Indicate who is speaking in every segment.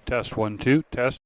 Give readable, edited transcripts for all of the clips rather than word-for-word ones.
Speaker 1: Test 1 2. Test.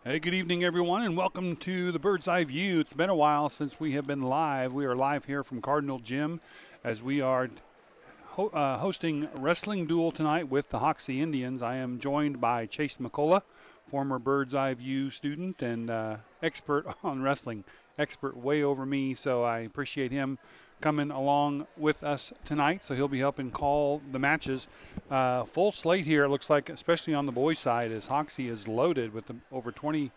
Speaker 1: Hey, good evening, everyone, and welcome to the Bird's Eye View. It's been a while since we have been live. We are live here from Cardinal Gym as we are hosting Wrestling Duel tonight with the Hoxie Indians. I am joined by Chase McCullough, former Bird's Eye View student and expert on wrestling, expert way over me, so I appreciate him coming along with us tonight. So he'll be helping call the matches. Full slate here, it looks like, especially on the boys' side, as Hoxie is loaded with over 20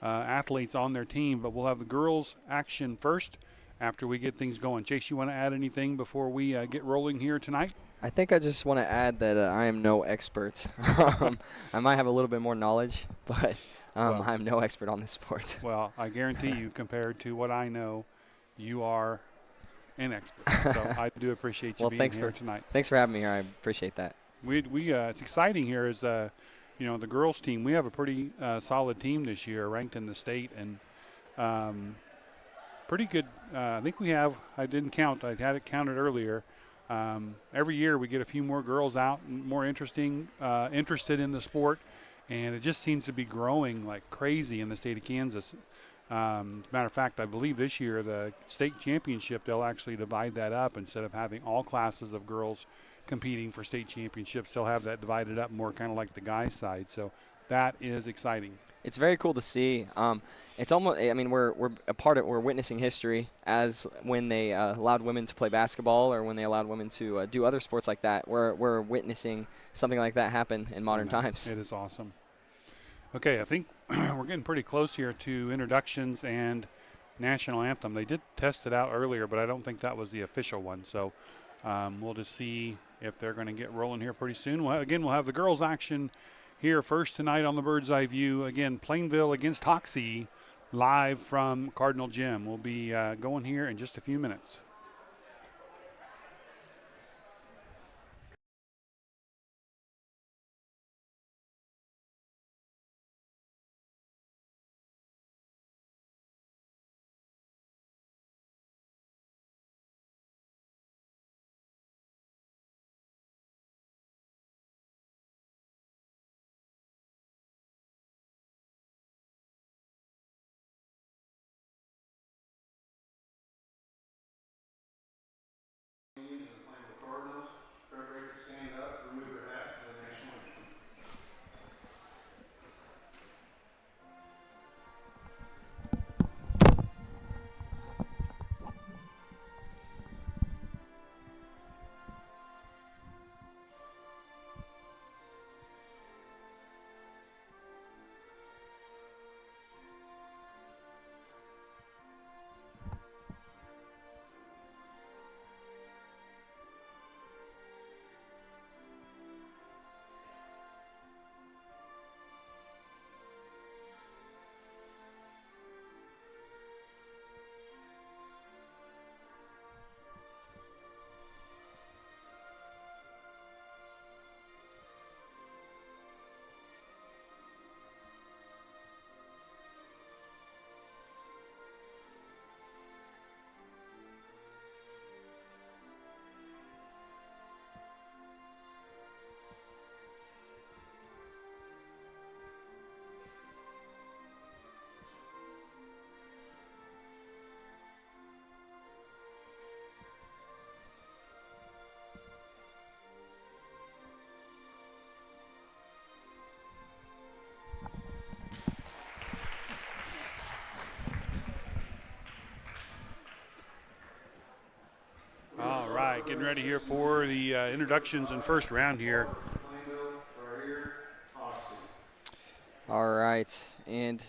Speaker 1: athletes on their team. But we'll have the girls' action first after we get things going. Chase, you want to add anything before we get rolling here tonight?
Speaker 2: I think I just want to add that I am no expert. I might have a little bit more knowledge, but I'm no expert on this sport.
Speaker 1: Well, I guarantee you, compared to what I know, you are an expert. So I do appreciate you being here tonight.
Speaker 2: Thanks for having me here. I appreciate that.
Speaker 1: It's exciting here as the girls team. We have a pretty solid team this year, ranked in the state, and pretty good. I think we have. I didn't count. I had it counted earlier. Every year we get a few more girls out, more interested in the sport, and it just seems to be growing like crazy in the state of Kansas. As a matter of fact, I believe this year the state championship, they'll actually divide that up. Instead of having all classes of girls competing for state championships, they'll have that divided up more kind of like the guys' side. So that is exciting.
Speaker 2: It's very cool to see. It's almost, I mean, we're witnessing history as when they allowed women to play basketball or when they allowed women to do other sports like that. We're witnessing something like that happen in modern times.
Speaker 1: It is awesome. Okay, I think we're getting pretty close here to introductions and national anthem. They did test it out earlier, but I don't think that was the official one. So we'll just see if they're going to get rolling here pretty soon. Well, again, we'll have the girls' action here first tonight on the Bird's Eye View. Again, Plainville against Hoxie, live from Cardinal Gym. We'll be going here in just a few minutes. All right, getting ready here for the introductions and first round here.
Speaker 2: All right, and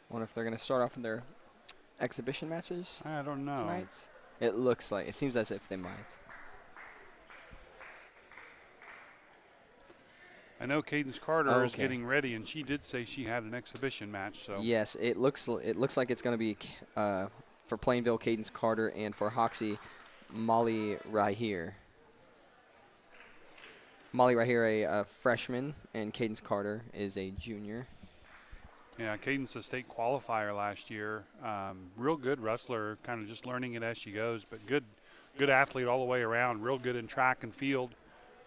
Speaker 2: wonder if they're going to start off in their exhibition matches.
Speaker 1: I don't know.
Speaker 2: Tonight. It seems as if they might.
Speaker 1: I know Cadence Carter is getting ready, and she did say she had an exhibition match. So
Speaker 2: yes, it looks like it's going to be for Plainville, Cadence Carter, and for Hoxie, Molly Rahir. Molly Rahir, a freshman, and Cadence Carter is a junior.
Speaker 1: Yeah, Cadence, a state qualifier last year. Real good wrestler, kind of just learning it as she goes, but good athlete all the way around. Real good in track and field.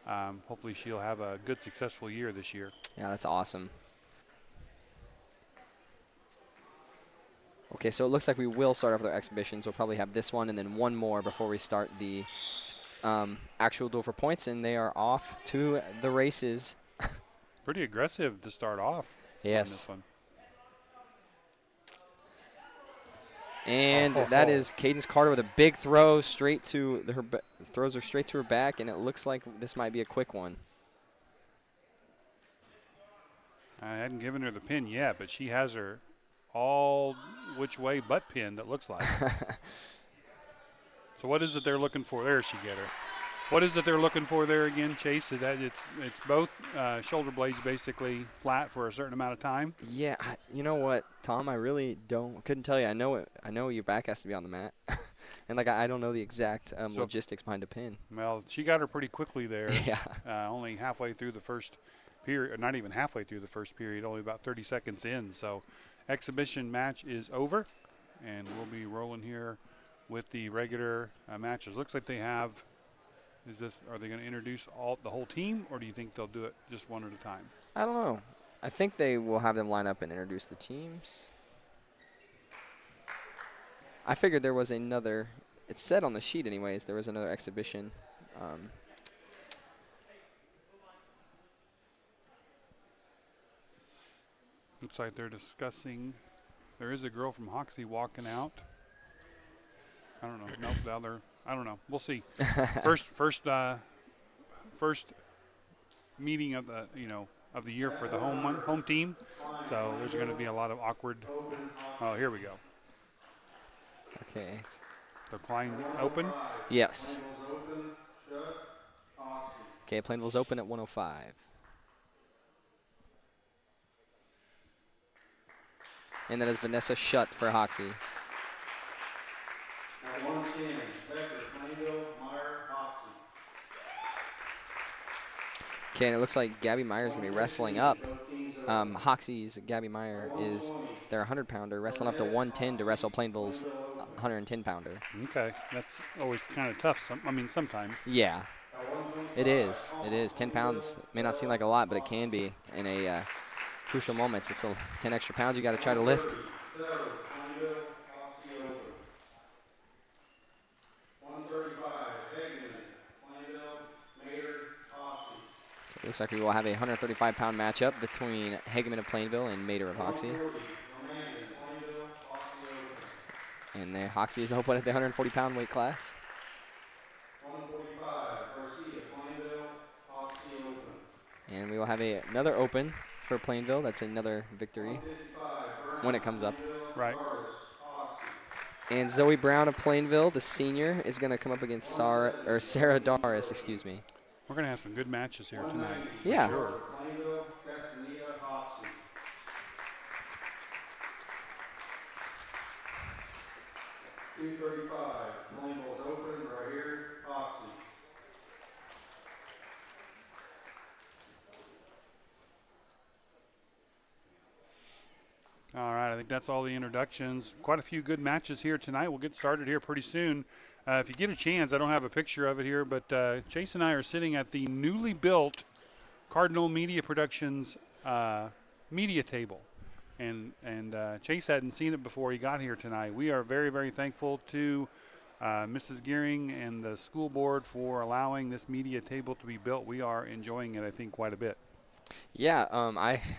Speaker 1: Hopefully she'll have a good, successful year this year.
Speaker 2: Yeah, that's awesome. Okay, so it looks like we will start off with our exhibitions. We'll probably have this one and then one more before we start the actual duel for points, and they are off to the races.
Speaker 1: Pretty aggressive to start off.
Speaker 2: Yes.
Speaker 1: On this one.
Speaker 2: And that is Cadence Carter with a big throw straight to throws her straight to her back, and it looks like this might be a quick one.
Speaker 1: I hadn't given her the pin yet, but she has her all which way but pinned, it looks like. So what is it they're looking for there? She get her. What is it they're looking for there again, Chase? Is that it's both shoulder blades basically flat for a certain amount of time?
Speaker 2: Yeah, you know what, Tom? I really couldn't tell you. I know your back has to be on the mat, and like I don't know the exact logistics behind a pin.
Speaker 1: Well, she got her pretty quickly there.
Speaker 2: Yeah.
Speaker 1: Only halfway through the first period, not even halfway through the first period, only about 30 seconds in. So, exhibition match is over, and we'll be rolling here with the regular matches. Looks like they have. Are they going to introduce the whole team, or do you think they'll do it just one at a time?
Speaker 2: I don't know. I think they will have them line up and introduce the teams. I figured there was another. It said on the sheet, anyways, there was another exhibition.
Speaker 1: Looks like they're discussing. There is a girl from Hoxie walking out. I don't know. Nope, the other. I don't know. We'll see. First meeting of the year for the home team. So there's going to be a lot of awkward. Oh, here we go.
Speaker 2: Okay.
Speaker 1: The Klein Open.
Speaker 2: Yes. Okay, Plainville's open at 105. And that is Vanessa Shutt for Hoxie.
Speaker 3: At 110, Becker, Plainville, Meyer, Hoxie.
Speaker 2: Okay, and it looks like Gabby Meyer is going to be wrestling up. Hoxie's Gabby Meyer is their 100-pounder, wrestling up to 110 to wrestle Plainville's 110-pounder.
Speaker 1: Okay, that's always kind of tough. Sometimes.
Speaker 2: Yeah, it is. It is. 10 pounds may not seem like a lot, but it can be in a crucial moments. It's 10 extra pounds you got to try to lift. Looks like we will have a 135-pound matchup between Hageman of Plainville and Mater of Hoxie. And the Hoxie is open at the 140-pound weight class.
Speaker 3: 145, Garcia, Plainville, Hoxie open.
Speaker 2: And we will have another open for Plainville. That's another victory when it comes up.
Speaker 1: Right.
Speaker 2: And Zoe Brown of Plainville, the senior, is going to come up against Sarah Doris, excuse me.
Speaker 1: We're going to have some good matches here tonight.
Speaker 2: Yeah.
Speaker 1: Sure.
Speaker 3: Plainville, Castaneda, Hoxie. 235, Plainville's open, right here, Hoxie.
Speaker 1: All right, I think that's all the introductions. Quite a few good matches here tonight. We'll get started here pretty soon. If you get a chance, I don't have a picture of it here, but Chase and I are sitting at the newly built Cardinal Media Productions media table. And Chase hadn't seen it before he got here tonight. We are very, very thankful to Mrs. Gearing and the school board for allowing this media table to be built. We are enjoying it, I think, quite a bit.
Speaker 2: Yeah,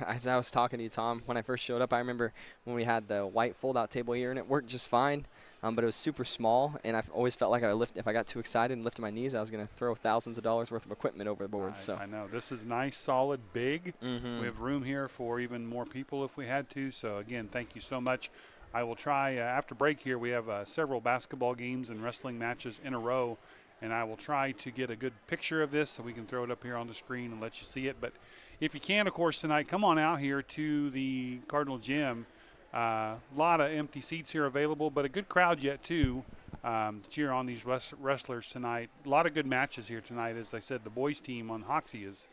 Speaker 2: as I was talking to you, Tom, when I first showed up, I remember when we had the white fold-out table here, and it worked just fine, but it was super small, and I've always felt like if I got too excited and lifted my knees, I was going to throw thousands of dollars worth of equipment over the board.
Speaker 1: I know. This is nice, solid, big.
Speaker 2: Mm-hmm.
Speaker 1: We have room here for even more people if we had to. So, again, thank you so much. I will try, after break here, we have several basketball games and wrestling matches in a row, and I will try to get a good picture of this so we can throw it up here on the screen and let you see it. But if you can, of course, tonight, come on out here to the Cardinal Gym. A lot of empty seats here available, but a good crowd yet, too, to cheer on these wrestlers tonight. A lot of good matches here tonight. As I said, the boys' team on Hoxie is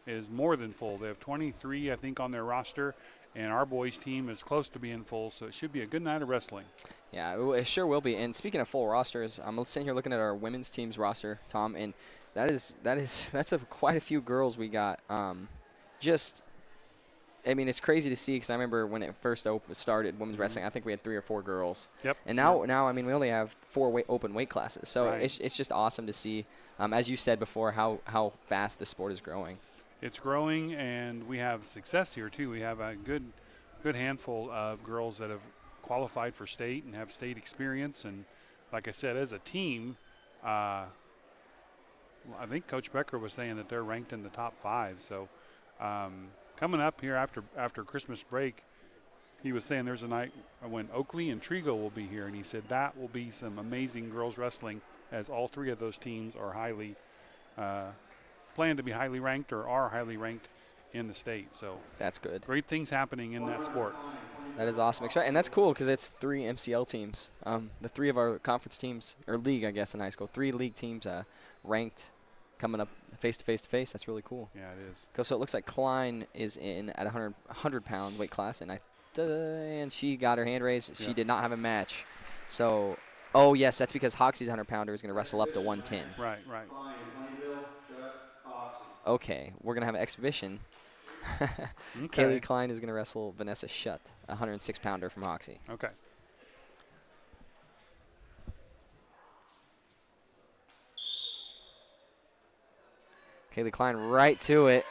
Speaker 1: is more than full. They have 23, I think, on their roster, and our boys team is close to being full, so it should be a good night of wrestling.
Speaker 2: Yeah, it sure will be. And speaking of full rosters, I'm sitting here looking at our women's team's roster, Tom, and that's quite a few girls we got. I mean, it's crazy to see because I remember when it first started, women's wrestling, I think we had 3 or 4 girls.
Speaker 1: Yep.
Speaker 2: And now I mean, we only have 4 open weight classes. So
Speaker 1: Right.
Speaker 2: it's just awesome to see, as you said before, how fast the sport is growing.
Speaker 1: It's growing, and we have success here, too. We have a good handful of girls that have qualified for state and have state experience. And like I said, as a team, I think Coach Becker was saying that they're ranked in the top 5. So coming up here after Christmas break, he was saying there's a night when Oakley and Trigo will be here, and he said that will be some amazing girls wrestling, as all 3 of those teams are highly plan to be highly ranked or are highly ranked in the state. So
Speaker 2: that's good.
Speaker 1: Great things happening in that sport.
Speaker 2: That is awesome. And that's cool because it's 3 MCL teams. The 3 of our conference teams, or league, I guess, in high school, 3 league teams ranked coming up face to face. That's really cool.
Speaker 1: Yeah, it is.
Speaker 2: So it looks like Klein is in at 100-pound weight class, and she got her hand raised. She did not have a match. So, oh, yes, that's because Hoxie's 100-pounder is going to wrestle up to 110.
Speaker 1: Right.
Speaker 2: Okay, we're going to have an exhibition.
Speaker 1: Okay.
Speaker 2: Kaylee Klein is going to wrestle Vanessa Shutt, a 106-pounder from Hoxie.
Speaker 1: Okay.
Speaker 2: Kaylee Klein right to it,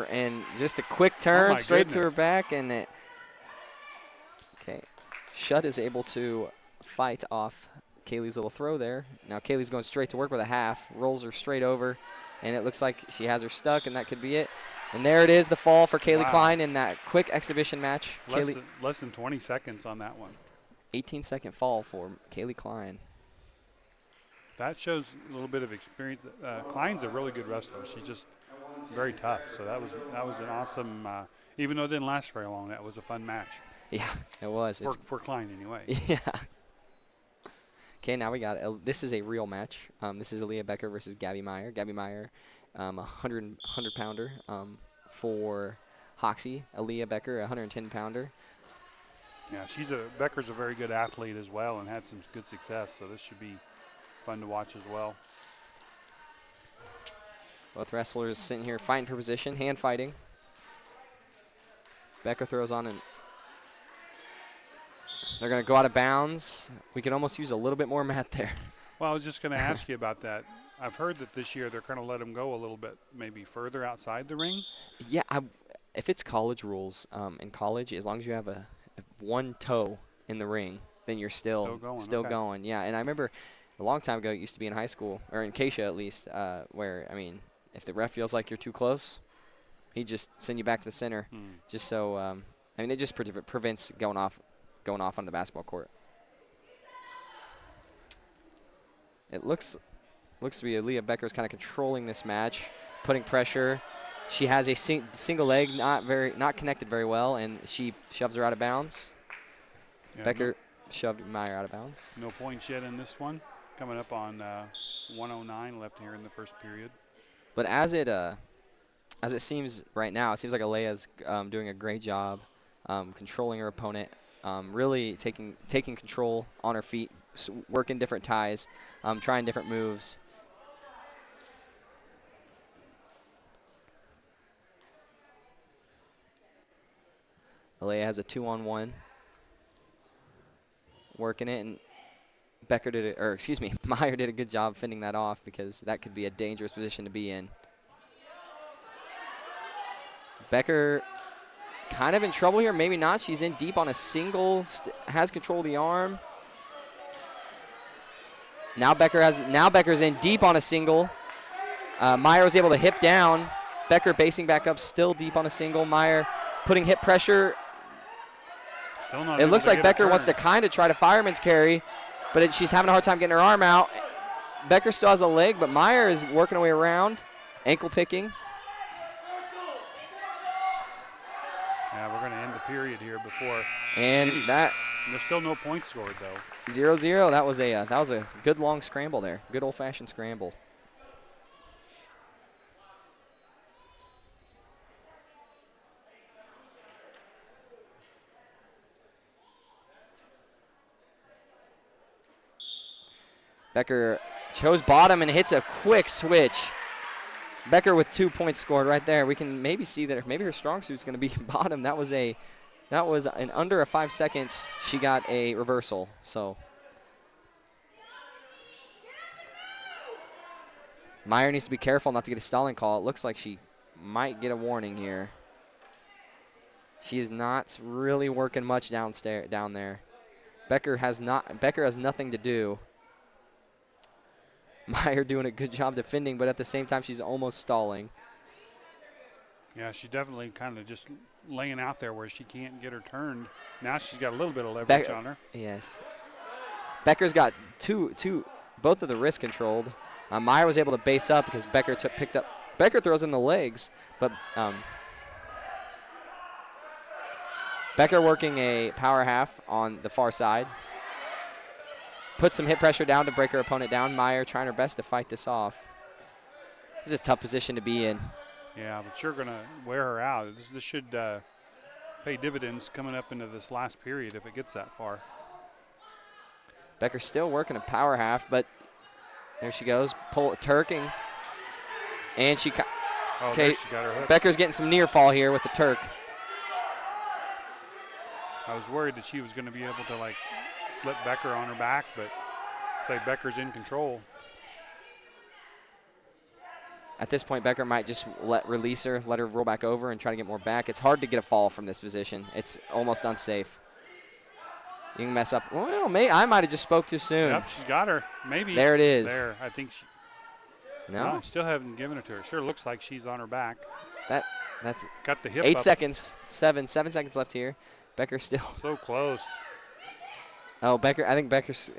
Speaker 2: and just a quick turn straight to her back, and okay, Shutt is able to fight off Kaylee's little throw there. Now Kaylee's going straight to work with a half, rolls her straight over, and it looks like she has her stuck, and that could be it. And there it is, the fall for Kaylee Klein in that quick exhibition match.
Speaker 1: Less than 20 seconds on that one.
Speaker 2: 18-second fall for Kaylee Klein.
Speaker 1: That shows a little bit of experience. Klein's a really good wrestler. She's just very tough. So that was an awesome. Even though it didn't last very long, that was a fun match.
Speaker 2: Yeah, it was.
Speaker 1: For Klein anyway.
Speaker 2: Yeah. Okay, now we got this is a real match. This is Aaliyah Becker versus Gabby Meyer. Gabby Meyer, 100-pounder for Hoxie. Aaliyah Becker, 110-pounder.
Speaker 1: Yeah, Becker's a very good athlete as well and had some good success. So this should be fun to watch as well.
Speaker 2: Both wrestlers sitting here fighting for position, hand fighting. Becker throws on, and they're going to go out of bounds. We could almost use a little bit more mat there.
Speaker 1: Well, I was just going to ask you about that. I've heard that this year they're going to let them go a little bit, maybe further outside the ring.
Speaker 2: Yeah, if it's college rules, in college, as long as you have one toe in the ring, then you're still going. Yeah, and I remember a long time ago, it used to be in high school, or in Keisha at least, where, I mean, if the ref feels like you're too close, he'd just send you back to the center, just so, I mean, it just prevents going off on the basketball court. It looks to be Aaliyah Becker's kind of controlling this match, putting pressure. She has a single leg, not connected very well, and she shoves her out of bounds. Yeah, Becker shoved Meyer out of bounds.
Speaker 1: No points yet in this one. Coming up on 1:09 left here in the first period.
Speaker 2: But as it seems right now, it seems like Alea's doing a great job controlling her opponent, really taking control on her feet, working different ties, trying different moves. Alea has a 2-on-1, working it, and Meyer did a good job fending that off because that could be a dangerous position to be in. Becker kind of in trouble here, maybe not. She's in deep on a single, has control of the arm. Now Becker's in deep on a single. Meyer was able to hip down. Becker basing back up, still deep on a single. Meyer putting hip pressure. It looks like Becker wants to kind of try to fireman's carry, but she's having a hard time getting her arm out. Becker still has a leg, but Meyer is working her way around, ankle picking.
Speaker 1: Yeah, we're going to end the period here before.
Speaker 2: And there's
Speaker 1: still no points scored though.
Speaker 2: 0-0. That was a good long scramble there. Good old-fashioned scramble. Becker chose bottom and hits a quick switch. Becker with 2 points scored right there. We can maybe see that maybe her strong suit's going to be bottom. That was in under 5 seconds. She got a reversal. So Meyer needs to be careful not to get a stalling call. It looks like she might get a warning here. She is not really working much down there. Becker has nothing to do. Meyer doing a good job defending, but at the same time, she's almost stalling.
Speaker 1: Yeah, she's definitely kind of just laying out there where she can't get her turned. Now she's got a little bit of leverage on her.
Speaker 2: Yes. Becker's got both of the wrists controlled. Meyer was able to base up because Becker picked up. Becker throws in the legs, but Becker working a power half on the far side. Puts some hip pressure down to break her opponent down. Meyer trying her best to fight this off. This is a tough position to be in.
Speaker 1: Yeah, but you're going to wear her out. This should pay dividends coming up into this last period if it gets that far.
Speaker 2: Becker's still working a power half, but there she goes, Turking. And she got her hook. Becker's getting some near fall here with the Turk.
Speaker 1: I was worried that she was going to be able to like flip Becker on her back, but it's like Becker's in control.
Speaker 2: At this point, Becker might just release her, let her roll back over and try to get more back. It's hard to get a fall from this position. It's almost unsafe. You can mess up. Well, I might have just spoke too soon.
Speaker 1: Yep, she's got her. Maybe.
Speaker 2: There it is.
Speaker 1: There, I think she.
Speaker 2: No.
Speaker 1: I still haven't given it to her. Sure looks like she's on her back.
Speaker 2: That's
Speaker 1: got the hip
Speaker 2: 8
Speaker 1: up.
Speaker 2: seconds. 7 seconds left here. Becker still.
Speaker 1: So close.
Speaker 2: Oh, Becker. I think Becker's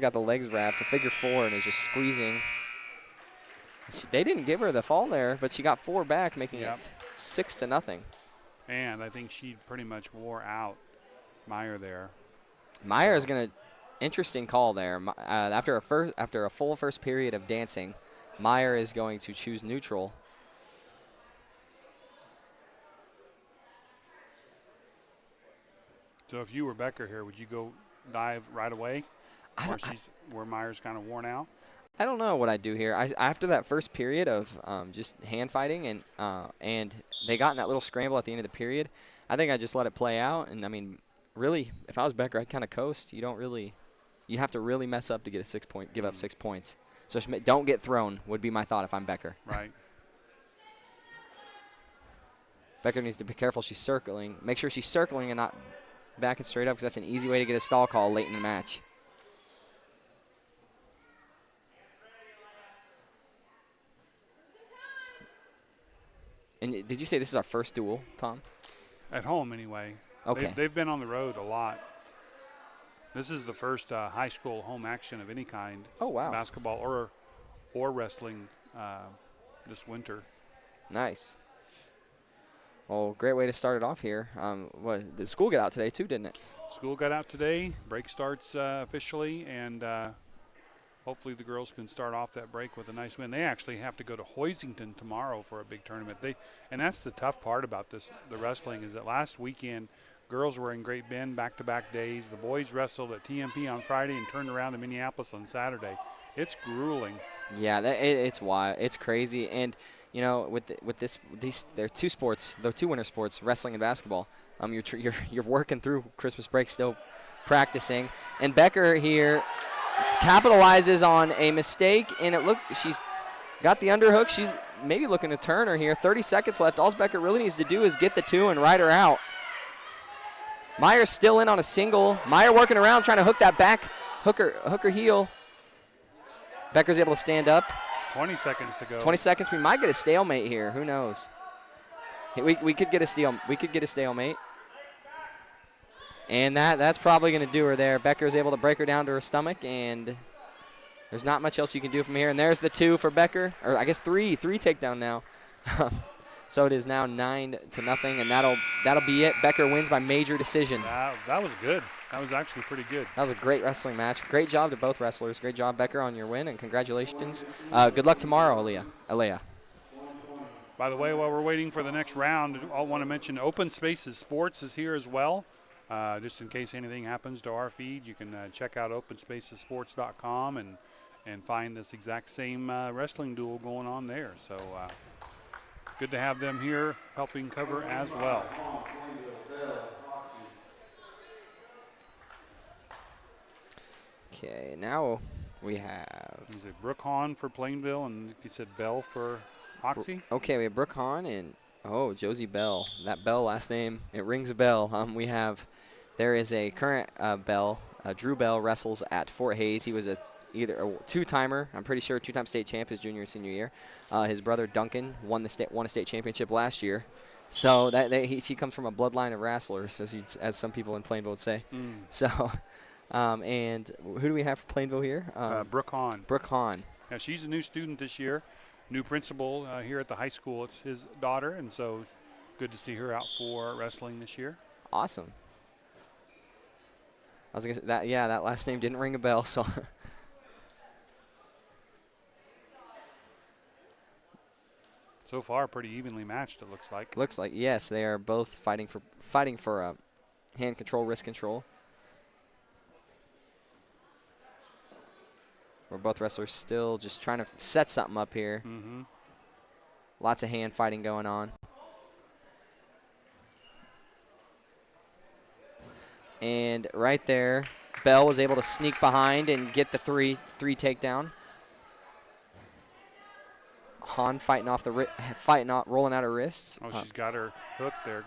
Speaker 2: got the legs wrapped. A figure 4 and is just squeezing. They didn't give her the fall there, but she got 4 back, making it 6-0.
Speaker 1: And I think she pretty much wore out Meyer there.
Speaker 2: Meyer is going to, interesting call there. After a full first period of dancing, Meyer is going to choose neutral.
Speaker 1: So if you were Becker here, would you go dive right away, where Meyer's kind of worn out?
Speaker 2: I don't know what I'd do here. After that first period of just hand fighting and they got in that little scramble at the end of the period, I think I just let it play out. And I mean, really, if I was Becker, I'd kind of coast. You have to really mess up to get give up 6 points. So don't get thrown would be my thought if I'm Becker.
Speaker 1: Right.
Speaker 2: Becker needs to be careful. She's circling. Make sure she's circling and not backing straight up because that's an easy way to get a stall call late in the match. And did you say this is our first duel, Tom?
Speaker 1: At home, anyway.
Speaker 2: Okay.
Speaker 1: They've been on the road a lot. This is the first high school home action of any kind.
Speaker 2: Oh, wow.
Speaker 1: Basketball or wrestling this winter.
Speaker 2: Nice. Well, great way to start it off here. The school got out today, too, didn't it?
Speaker 1: School got out today. Break starts officially, and hopefully the girls can start off that break with a nice win. They actually have to go to Hoisington tomorrow for a big tournament. And that's the tough part about the wrestling is that last weekend girls were in Great Bend back-to-back days. The boys wrestled at TMP on Friday and turned around to Minneapolis on Saturday. It's grueling.
Speaker 2: Yeah, it's wild. It's crazy. And, you know, with these there are two sports, the two winter sports, wrestling and basketball. You're working through Christmas break, still practicing. And Becker here capitalizes on a mistake, and she's got the underhook. She's maybe looking to turn her here. 30 seconds left. All Becker really needs to do is get the 2 and ride her out. Meyer's still in on a single. Meyer working around, trying to hook that back, hook her heel. Becker's able to stand up.
Speaker 1: 20 seconds to go.
Speaker 2: 20 seconds. We might get a stalemate here. Who knows? We could get a steal. We could get a stalemate. And that's probably going to do her there. Becker's able to break her down to her stomach, and there's not much else you can do from here. And there's the 2 for Becker, or I guess 3 takedown now. So it is now 9-0, and that'll be it. Becker wins by major decision.
Speaker 1: That was good. That was actually pretty good.
Speaker 2: That was a great wrestling match. Great job to both wrestlers. Great job, Becker, on your win, and congratulations. Good luck tomorrow, Alea.
Speaker 1: By the way, while we're waiting for the next round, I want to mention Open Spaces Sports is here as well. Just in case anything happens to our feed, you can check out openspacessports.com and find this exact same wrestling duel going on there. So good to have them here helping cover as well.
Speaker 2: Okay, now we have.
Speaker 1: Is it Brooke Hahn for Plainville, and you said Bell for Hoxie?
Speaker 2: Okay, we have Brooke Hahn and Josie Bell. That Bell last name, it rings a bell. There is a current Bell. Drew Bell wrestles at Fort Hays. He was either a two-timer, I'm pretty sure, two-time state champ his junior and senior year. His brother Duncan won a state championship last year. So he comes from a bloodline of wrestlers, as some people in Plainville would say. So, and who do we have for Plainville here?
Speaker 1: Brooke Hahn.
Speaker 2: Brooke Hahn.
Speaker 1: Yeah, she's a new student this year, new principal here at the high school. It's his daughter, and so good to see her out for wrestling this year.
Speaker 2: Awesome. I was gonna say that. Yeah, that last name didn't ring a bell. So.
Speaker 1: So far, pretty evenly matched. It looks like.
Speaker 2: Looks like, yes, they are both fighting for hand control, wrist control. We're both wrestlers still just trying to set something up here. Lots of hand fighting going on. And right there, Bell was able to sneak behind and get the three takedown. Hahn fighting off rolling out her wrists.
Speaker 1: Oh, she's got her hook there.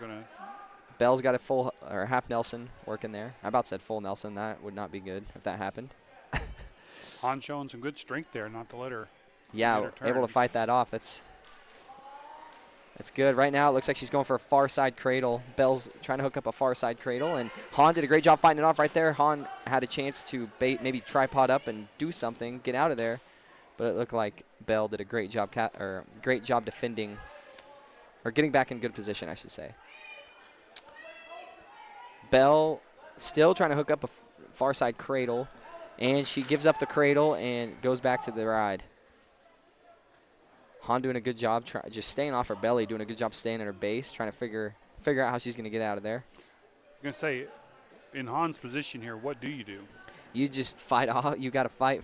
Speaker 2: Bell's got a full or half Nelson working there. I about said full Nelson. That would not be good if that happened.
Speaker 1: Hahn showing some good strength there, not to let her.
Speaker 2: Yeah, able to fight that off. That's good. Right now, it looks like she's going for a far side cradle. Bell's trying to hook up a far side cradle, and Hahn did a great job fighting it off right there. Hahn had a chance to maybe tripod up and do something, get out of there, but it looked like Bell did a great job defending, or getting back in good position, I should say. Bell still trying to hook up a far side cradle, and she gives up the cradle and goes back to the ride. Hahn doing a good job, just staying off her belly, doing a good job staying at her base, trying to figure out how she's going to get out of there.
Speaker 1: I'm going to say, in Hahn's position here, what do you do?
Speaker 2: You just fight off. You got to fight,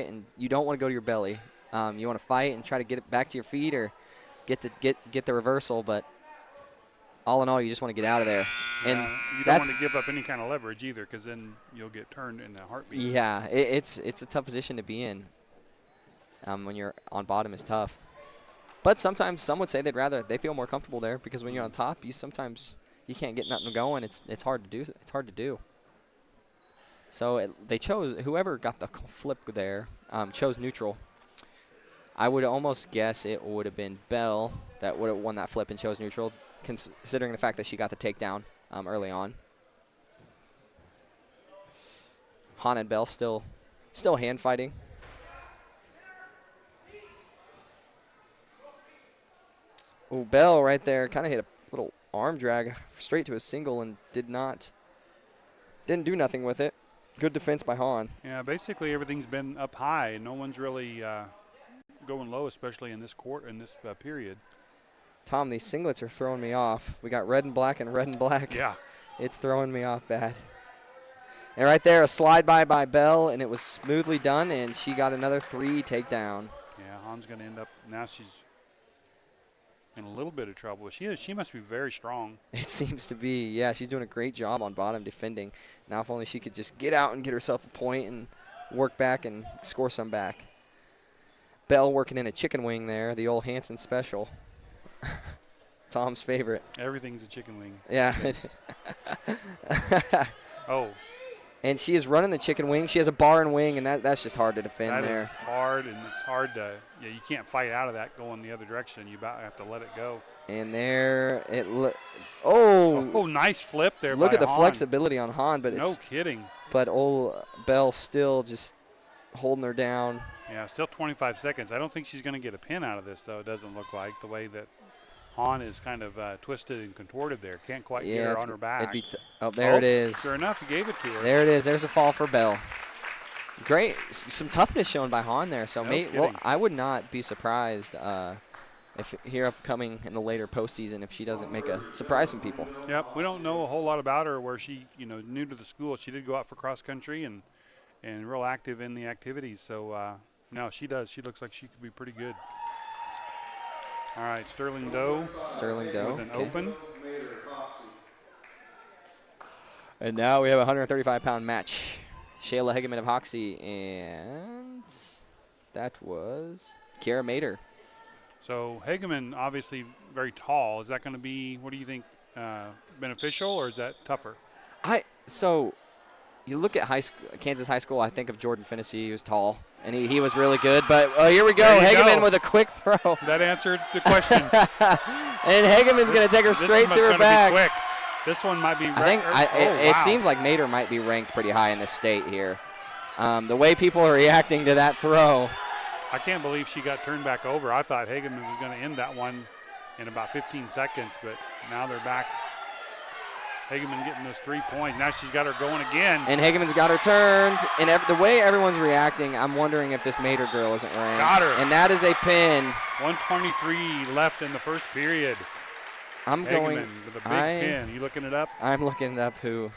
Speaker 2: and you don't want to go to your belly. You want to fight and try to get it back to your feet or get the reversal, but all in all, you just want to get out of there. And
Speaker 1: you don't want to give up any kind of leverage either, because then you'll get turned in a heartbeat.
Speaker 2: Yeah, it's a tough position to be in. When you're on bottom, is tough. But sometimes some would say they feel more comfortable there, because when you're on top, sometimes you can't get nothing going. It's hard to do. It's hard to do. So they chose, whoever got the flip there chose neutral. I would almost guess it would have been Bell that would have won that flip and chose neutral, considering the fact that she got the takedown early on. Hahn and Bell still hand fighting. Oh, Bell right there kind of hit a little arm drag straight to a single and didn't do nothing with it. Good defense by Hahn.
Speaker 1: Yeah, basically everything's been up high. No one's really going low, especially in this period.
Speaker 2: Tom, these singlets are throwing me off. We got red and black and red and black.
Speaker 1: Yeah.
Speaker 2: It's throwing me off bad. And right there, a slide by Bell, and it was smoothly done, and she got another 3 takedown.
Speaker 1: Yeah, Hahn's going to end up, now she's in a little bit of trouble. She must be very strong.
Speaker 2: It seems to be. Yeah, she's doing a great job on bottom defending. Now if only she could just get out and get herself a point and work back and score some back. Bell working in a chicken wing there, the old Hanson special. Tom's favorite.
Speaker 1: Everything's a chicken wing.
Speaker 2: Yeah.
Speaker 1: Oh.
Speaker 2: And she is running the chicken wing. She has a bar and wing, and that's just hard to defend there.
Speaker 1: That is hard, and it's hard to, you can't fight out of that going the other direction. You about have to let it go.
Speaker 2: And there oh,
Speaker 1: nice flip there by
Speaker 2: Look at the
Speaker 1: Hahn.
Speaker 2: Flexibility on Hahn, but
Speaker 1: no kidding.
Speaker 2: But old Bell still just holding her down.
Speaker 1: Yeah, still 25 seconds. I don't think she's going to get a pin out of this, though. It doesn't look like the way that Hahn is kind of twisted and contorted there. Can't quite get her on her back.
Speaker 2: There it is.
Speaker 1: Sure enough, he gave it to her.
Speaker 2: There it is. There's a fall for Bell. Great. Some toughness shown by Hahn there. So, I would not be surprised if here upcoming in the later postseason if she doesn't surprise some people.
Speaker 1: Yep. We don't know a whole lot about her where she, new to the school. She did go out for cross country and real active in the activities. So No, she does. She looks like she could be pretty good. All right, Sterling Doe.
Speaker 2: Sterling Doe.
Speaker 1: With an
Speaker 2: Okay.
Speaker 1: open.
Speaker 2: And now we have a 135-pound match. Shayla Hegeman of Hoxie, and that was Kiara Mater.
Speaker 1: So Hageman, obviously very tall. Is that going to be, what do you think, beneficial, or is that tougher?
Speaker 2: So you look at Kansas High School, I think of Jordan Finney. He was tall, and he was really good. But here we go. Hageman with a quick throw.
Speaker 1: That answered the question.
Speaker 2: And Hageman's going to take her straight to her back.
Speaker 1: Quick. This one might be
Speaker 2: It seems like Mater might be ranked pretty high in the state here. The way people are reacting to that throw.
Speaker 1: I can't believe she got turned back over. I thought Hageman was going to end that one in about 15 seconds, but now they're back. Hageman getting those 3 points. Now she's got her going again.
Speaker 2: And Hageman's got her turned. And the way everyone's reacting, I'm wondering if this Mater girl isn't ranked.
Speaker 1: Got her.
Speaker 2: And that is a pin.
Speaker 1: 1:23 left in the first period.
Speaker 2: I'm
Speaker 1: Hageman
Speaker 2: going
Speaker 1: with a big pin. You looking it up?
Speaker 2: I'm looking it up. The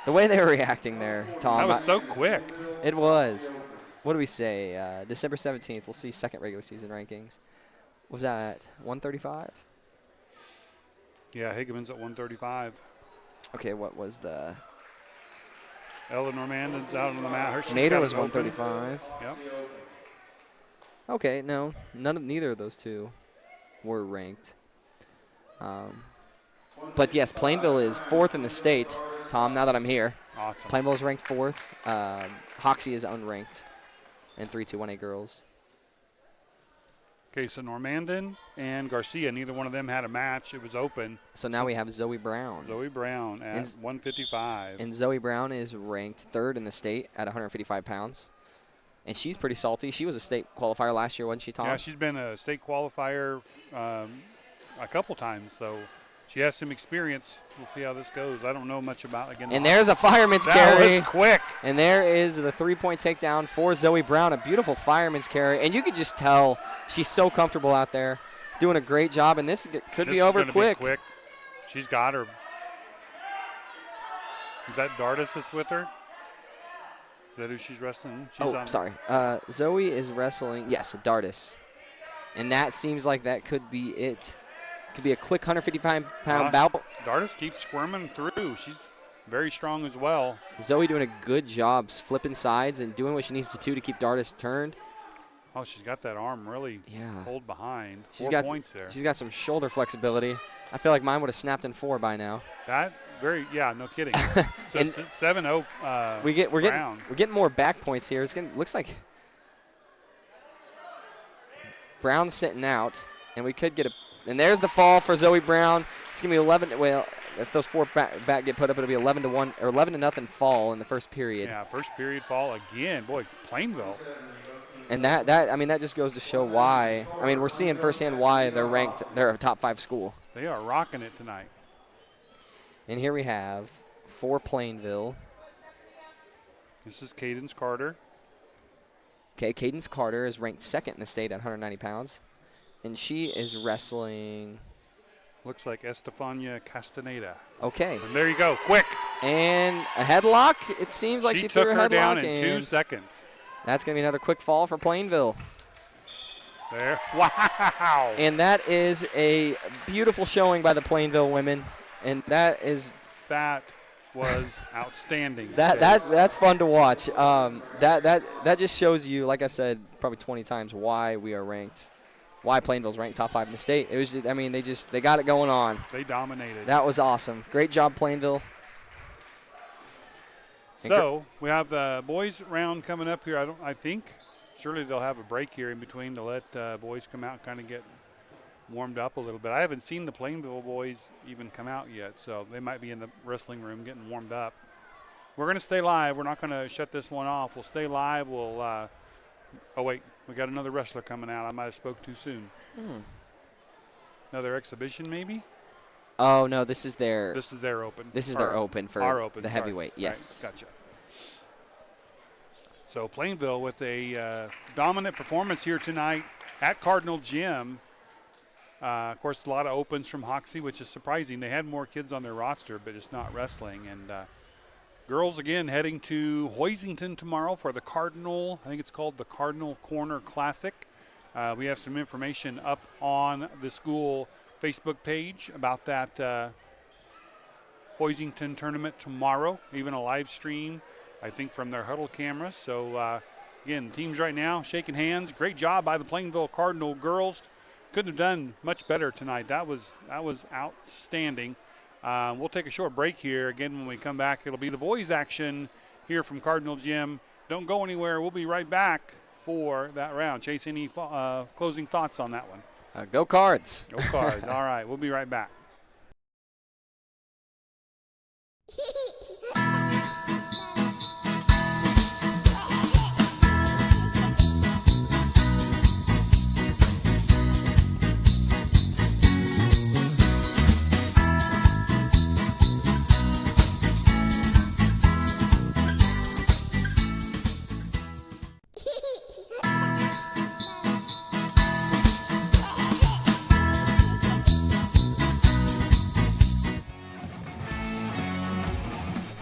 Speaker 2: way they were reacting there, Tom.
Speaker 1: That was so quick.
Speaker 2: It was. What do we say? December 17th, we'll see second regular season rankings. Was that 135?
Speaker 1: Yeah, Hageman's at 135.
Speaker 2: Okay, what was the?
Speaker 1: Eleanor Mandan's out on the mat.
Speaker 2: Mater was 135.
Speaker 1: Yep.
Speaker 2: Okay, no, neither of those two were ranked. But yes, Plainville is 4th in the state. Tom, now that I'm here,
Speaker 1: Awesome.
Speaker 2: Plainville is ranked 4th. Hoxie is unranked, and 3-2-1A girls.
Speaker 1: Okay, so Normandan and Garcia, neither one of them had a match. It was open.
Speaker 2: So now we have Zoe Brown.
Speaker 1: Zoe Brown at 155.
Speaker 2: And Zoe Brown is ranked 3rd in the state at 155 pounds. And she's pretty salty. She was a state qualifier last year, wasn't she, Tom?
Speaker 1: Yeah, she's been a state qualifier a couple times, so she has some experience. We'll see how this goes. I don't know much about, again.
Speaker 2: And there's a fireman's carry.
Speaker 1: That was quick.
Speaker 2: And there is the 3-point takedown for Zoe Brown, a beautiful fireman's carry. And you could just tell she's so comfortable out there, doing a great job. And this could be over quick.
Speaker 1: Be quick. She's got her. Is that Dardis is with her? Is that who she's wrestling?
Speaker 2: Sorry. Zoe is wrestling, yes, Dardis. And that seems like that could be it. Could be a quick 155-pound bout.
Speaker 1: Dardis keeps squirming through. She's very strong as well.
Speaker 2: Zoe doing a good job flipping sides and doing what she needs to do to keep Dardis turned.
Speaker 1: Oh, she's got that arm really pulled behind.
Speaker 2: She's
Speaker 1: 4 points there.
Speaker 2: She's got some shoulder flexibility. I feel like mine would have snapped in 4 by now.
Speaker 1: No kidding. So it's 7-0.
Speaker 2: We're getting more back points here. Looks like Brown's sitting out, and we could get a. And there's the fall for Zoe Brown. It's gonna be 11. Well, if those 4 back get put up, it'll be 11-1 or 11-0 fall in the first period.
Speaker 1: Yeah, first period fall again. Boy, Plainville.
Speaker 2: And that just goes to show why. I mean, we're seeing firsthand why they're ranked. They're a top 5 school.
Speaker 1: They are rocking it tonight.
Speaker 2: And here we have for Plainville.
Speaker 1: This is Cadence Carter.
Speaker 2: Okay, Cadence Carter is ranked 2nd in the state at 190 pounds. And she is wrestling.
Speaker 1: Looks like Estefania Castaneda.
Speaker 2: Okay.
Speaker 1: And there you go, quick.
Speaker 2: And a headlock. It seems like she threw
Speaker 1: took
Speaker 2: her
Speaker 1: her
Speaker 2: headlock
Speaker 1: down in 2 seconds.
Speaker 2: That's going to be another quick fall for Plainville.
Speaker 1: There. Wow.
Speaker 2: And that is a beautiful showing by the Plainville women. And that
Speaker 1: was outstanding.
Speaker 2: That's fun to watch. That just shows you, like I've said probably 20 times, why we are ranked. Why Plainville's ranked top 5 in the state. It was just, I mean, they got it going on.
Speaker 1: They dominated.
Speaker 2: That was awesome. Great job, Plainville.
Speaker 1: So we have the boys round coming up here. I think surely they'll have a break here in between to let boys come out and kind of get warmed up a little bit. I haven't seen the Plainville boys even come out yet, so they might be in the wrestling room getting warmed up. We're going to stay live. We're not going to shut this one off. We'll stay live. We'll oh wait, we got another wrestler coming out. I might have spoke too soon. Another exhibition maybe?
Speaker 2: Oh no, this is their
Speaker 1: open.
Speaker 2: This is their open for
Speaker 1: our open,
Speaker 2: the heavyweight. Yes.
Speaker 1: Right, gotcha. So Plainville with a dominant performance here tonight at Cardinal Gym. Of course, a lot of opens from Hoxie, which is surprising. They had more kids on their roster, but it's not wrestling. And Girls again heading to Hoisington tomorrow for the Cardinal. I think it's called the Cardinal Corner Classic. We have some information up on the school Facebook page about that Hoisington tournament tomorrow, even a live stream, I think, from their huddle cameras. So, again, teams right now shaking hands. Great job by the Plainville Cardinal girls. Couldn't have done much better tonight. That was outstanding. We'll take a short break here. Again, when we come back, it'll be the boys' action here from Cardinal Gym. Don't go anywhere. We'll be right back for that round. Chase, any closing thoughts on that one?
Speaker 2: Go Cards.
Speaker 1: Go Cards. All right, we'll be right back.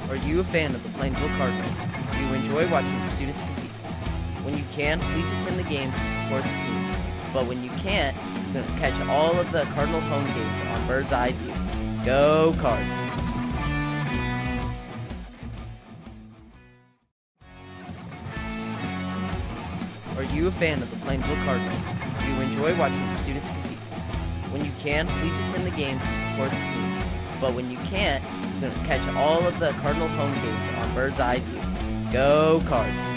Speaker 4: Are you a fan of the Plainville Cardinals? Do you enjoy watching the students compete? When you can, please attend the games and support the teams. But when you can't, you can catch all of the Cardinal home games on Bird's Eye View. Go Cards! Are you a fan of the Plainville Cardinals? Do you enjoy watching the students compete? When you can, please attend the games and support the teams. But when you can't, you can catch all of the Cardinal home games on Bird's Eye View. Go Cards!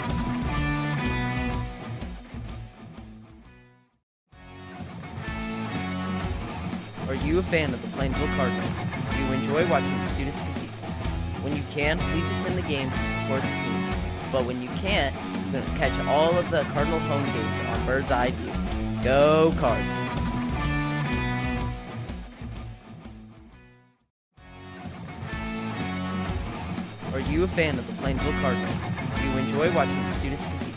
Speaker 4: Are you a fan of the Plainville Cardinals? Do you enjoy watching the students compete? When you can, please attend the games and support the teams. But when you can't, you can catch all of the Cardinal home games on Bird's Eye View. Go Cards! Are you a fan of the Plainville Cardinals? Do you enjoy watching the students compete?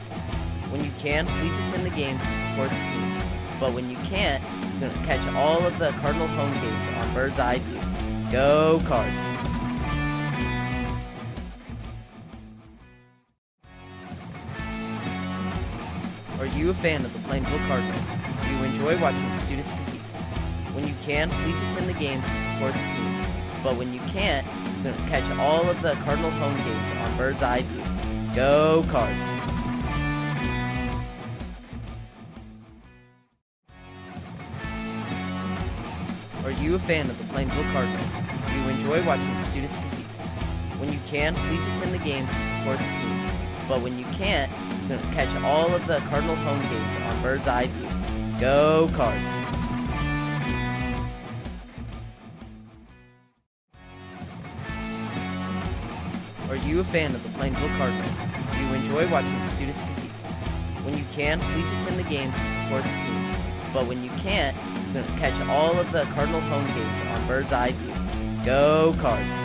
Speaker 4: When you can, please attend the games and support the teams. But when you can't, you can catch all of the Cardinal home games on Bird's Eye View. Go Cards! Are you a fan of the Plainville Cardinals? Do you enjoy watching the students compete? When you can, please attend the games and support the teams. But when you can't, you can catch all of the Cardinal home games on Bird's Eye View. Go Cards! Are you a fan of the Plainville Cardinals? Do you enjoy watching the students compete? When you can, please attend the games and support the teams. But when you can't, you can catch all of the Cardinal home games on Bird's Eye View. Go Cards! Are you a fan of the Plainville Cardinals? Do you enjoy watching the students compete? When you can, please attend the games and support the teams. But when you can't, you can catch all of the Cardinal home games on Bird's Eye View. Go Cards!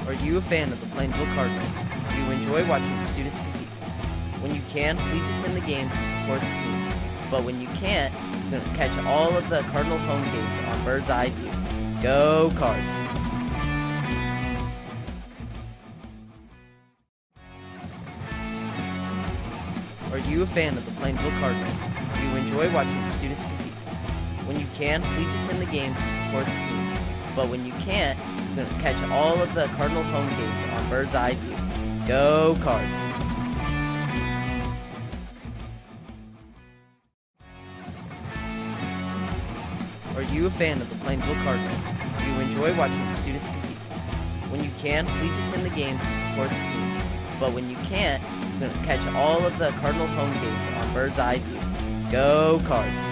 Speaker 4: Are you a fan of the Plainville Cardinals? Do you enjoy watching the students compete? When you can, please attend the games and support the teams. But when you can't, you can catch all of the Cardinal home games on Bird's Eye View. Go Cards! Are you a fan of the Plainville Cardinals? Do you enjoy watching the students compete? When you can, please attend the games and support the teams. But when you can't, you can catch all of the Cardinal home games on Bird's Eye View. Go Cards! Are you a fan of the Plainville Cardinals? Do you enjoy watching the students compete? When you can, please attend the games and support the teams. But when you can't, you can catch all of the Cardinal home games on Bird's Eye View. Go Cards!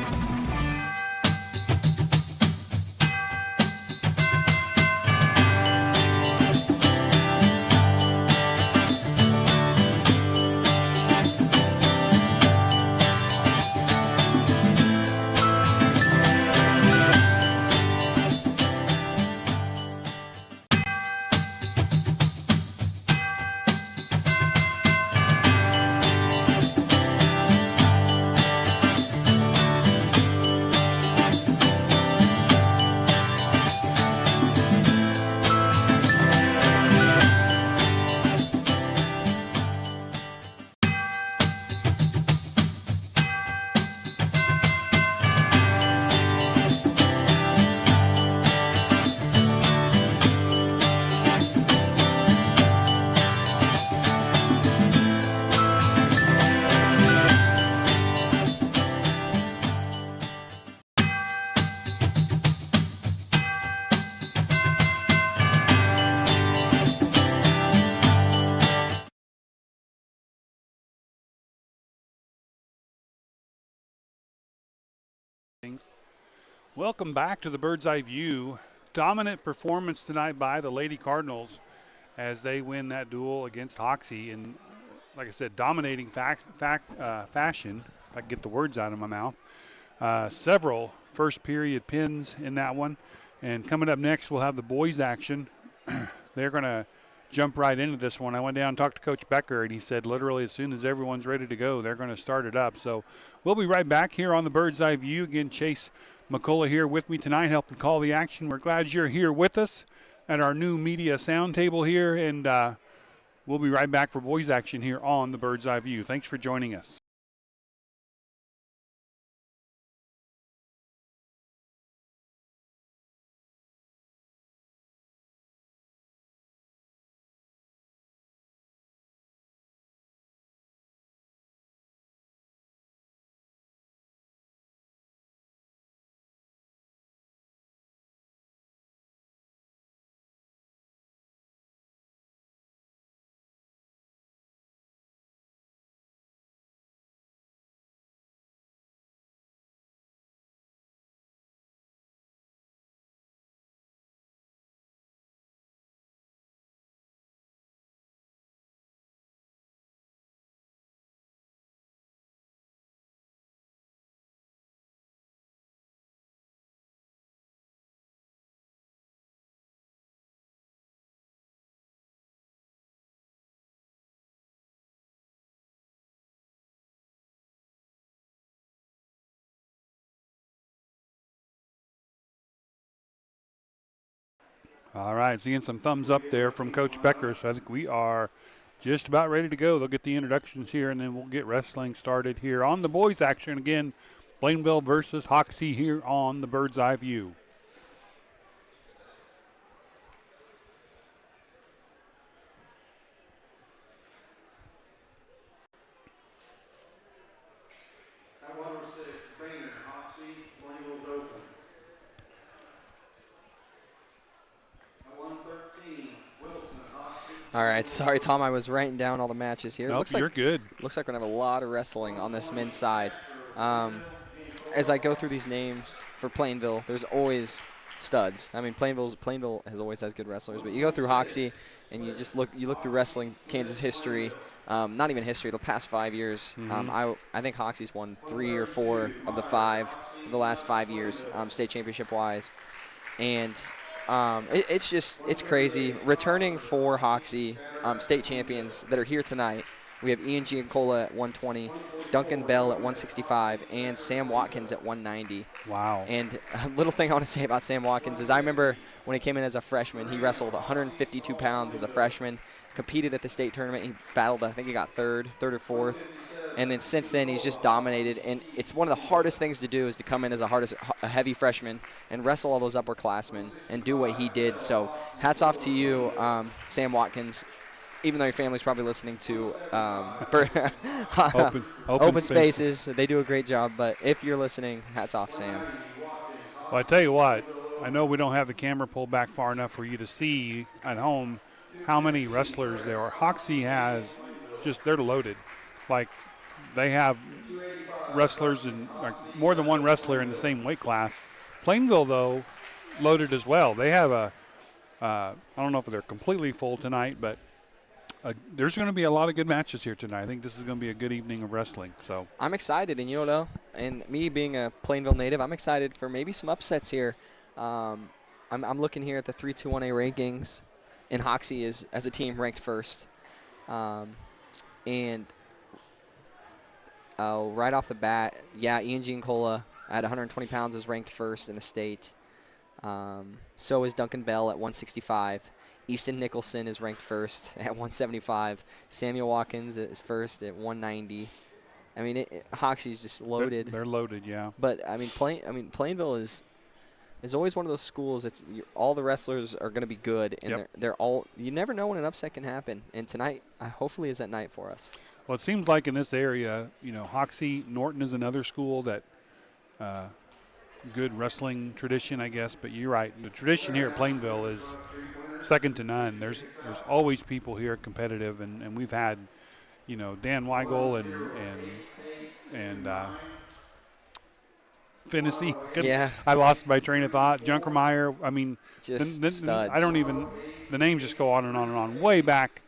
Speaker 1: Welcome back to the Bird's Eye View. Dominant performance tonight by the Lady Cardinals as they win that duel against Hoxie in, like I said, dominating fashion, if I can get the words out of my mouth. Several first period pins in that one. And coming up next, we'll have the boys action. They're going to jump right into this one. I went down and talked to Coach Becker, and he said literally as soon as everyone's ready to go, they're going to start it up. So we'll be right back here on the Bird's Eye View. Again, Chase McCullough here with me tonight, helping call the action. We're glad you're here with us at our new media sound table here, and we'll be right back for boys action here on the Bird's Eye View. Thanks for joining us. All right, seeing some thumbs up there from Coach Becker, so I think we are just about ready to go. They'll get the introductions here, and then we'll get wrestling started here on the boys action. Again, Plainville versus Hoxie here on the Bird's Eye View.
Speaker 3: At 106, Trainer, Hoxie, Plainville's open. At 113, Wilson, Hoxie.
Speaker 2: All right, sorry, Tom. I was writing down all the matches here.
Speaker 1: Nope, you're good.
Speaker 2: Looks like we're going to have a lot of wrestling on this men's side. As I go through these names for Plainville, there's always studs. I mean, Plainville has always has good wrestlers, but you go through Hoxie and you look through wrestling Kansas history, not even history, the past 5 years. I think Hoxie's won 3 or 4 of the last 5 years, state championship wise, and it's crazy. Returning for Hoxie, state champions that are here tonight. We have Ian Giancola at 120, Duncan Bell at 165, and Sam Watkins at 190.
Speaker 1: Wow.
Speaker 2: And a little thing I want to say about Sam Watkins is I remember when he came in as a freshman, he wrestled 152 pounds as a freshman, competed at the state tournament. He battled, I think he got third or fourth. And then since then, he's just dominated. And it's one of the hardest things to do is to come in as a heavy freshman and wrestle all those upperclassmen and do what he did. So hats off to you, Sam Watkins. Even though your family's probably listening to open spaces, they do a great job. But if you're listening, hats off, Sam.
Speaker 1: Well, I tell you what, I know we don't have the camera pulled back far enough for you to see at home how many wrestlers there are. Hoxie has they're loaded. Like, they have wrestlers and more than one wrestler in the same weight class. Plainville, though, loaded as well. They have I don't know if they're completely full tonight, but there's going to be a lot of good matches here tonight. I think this is going to be a good evening of wrestling. So
Speaker 2: I'm excited, and and me being a Plainville native, I'm excited for maybe some upsets here. I'm looking here at the 3-2-1A rankings, and Hoxie is, as a team, ranked first. And right off the bat, Ian Giancola at 120 pounds is ranked first in the state. So is Duncan Bell at 165. Easton Nicholson is ranked first at 175. Samuel Watkins is first at 190. I mean, Hoxie's just loaded.
Speaker 1: They're loaded, yeah.
Speaker 2: But I mean, Plainville is always one of those schools. All the wrestlers are going to be good, and they're all. You never know when an upset can happen. And tonight, hopefully, is that night for us.
Speaker 1: Well, it seems like in this area, Hoxie, Norton is another school that good wrestling tradition, I guess. But you're right, the tradition here at Plainville is second to none. There's always people here competitive, and we've had, Dan Weigel and Finney.
Speaker 2: Yeah.
Speaker 1: I lost my train of thought. Junkermeyer. I mean,
Speaker 2: Just studs.
Speaker 1: I don't even. The names just go on and on and on. Way back,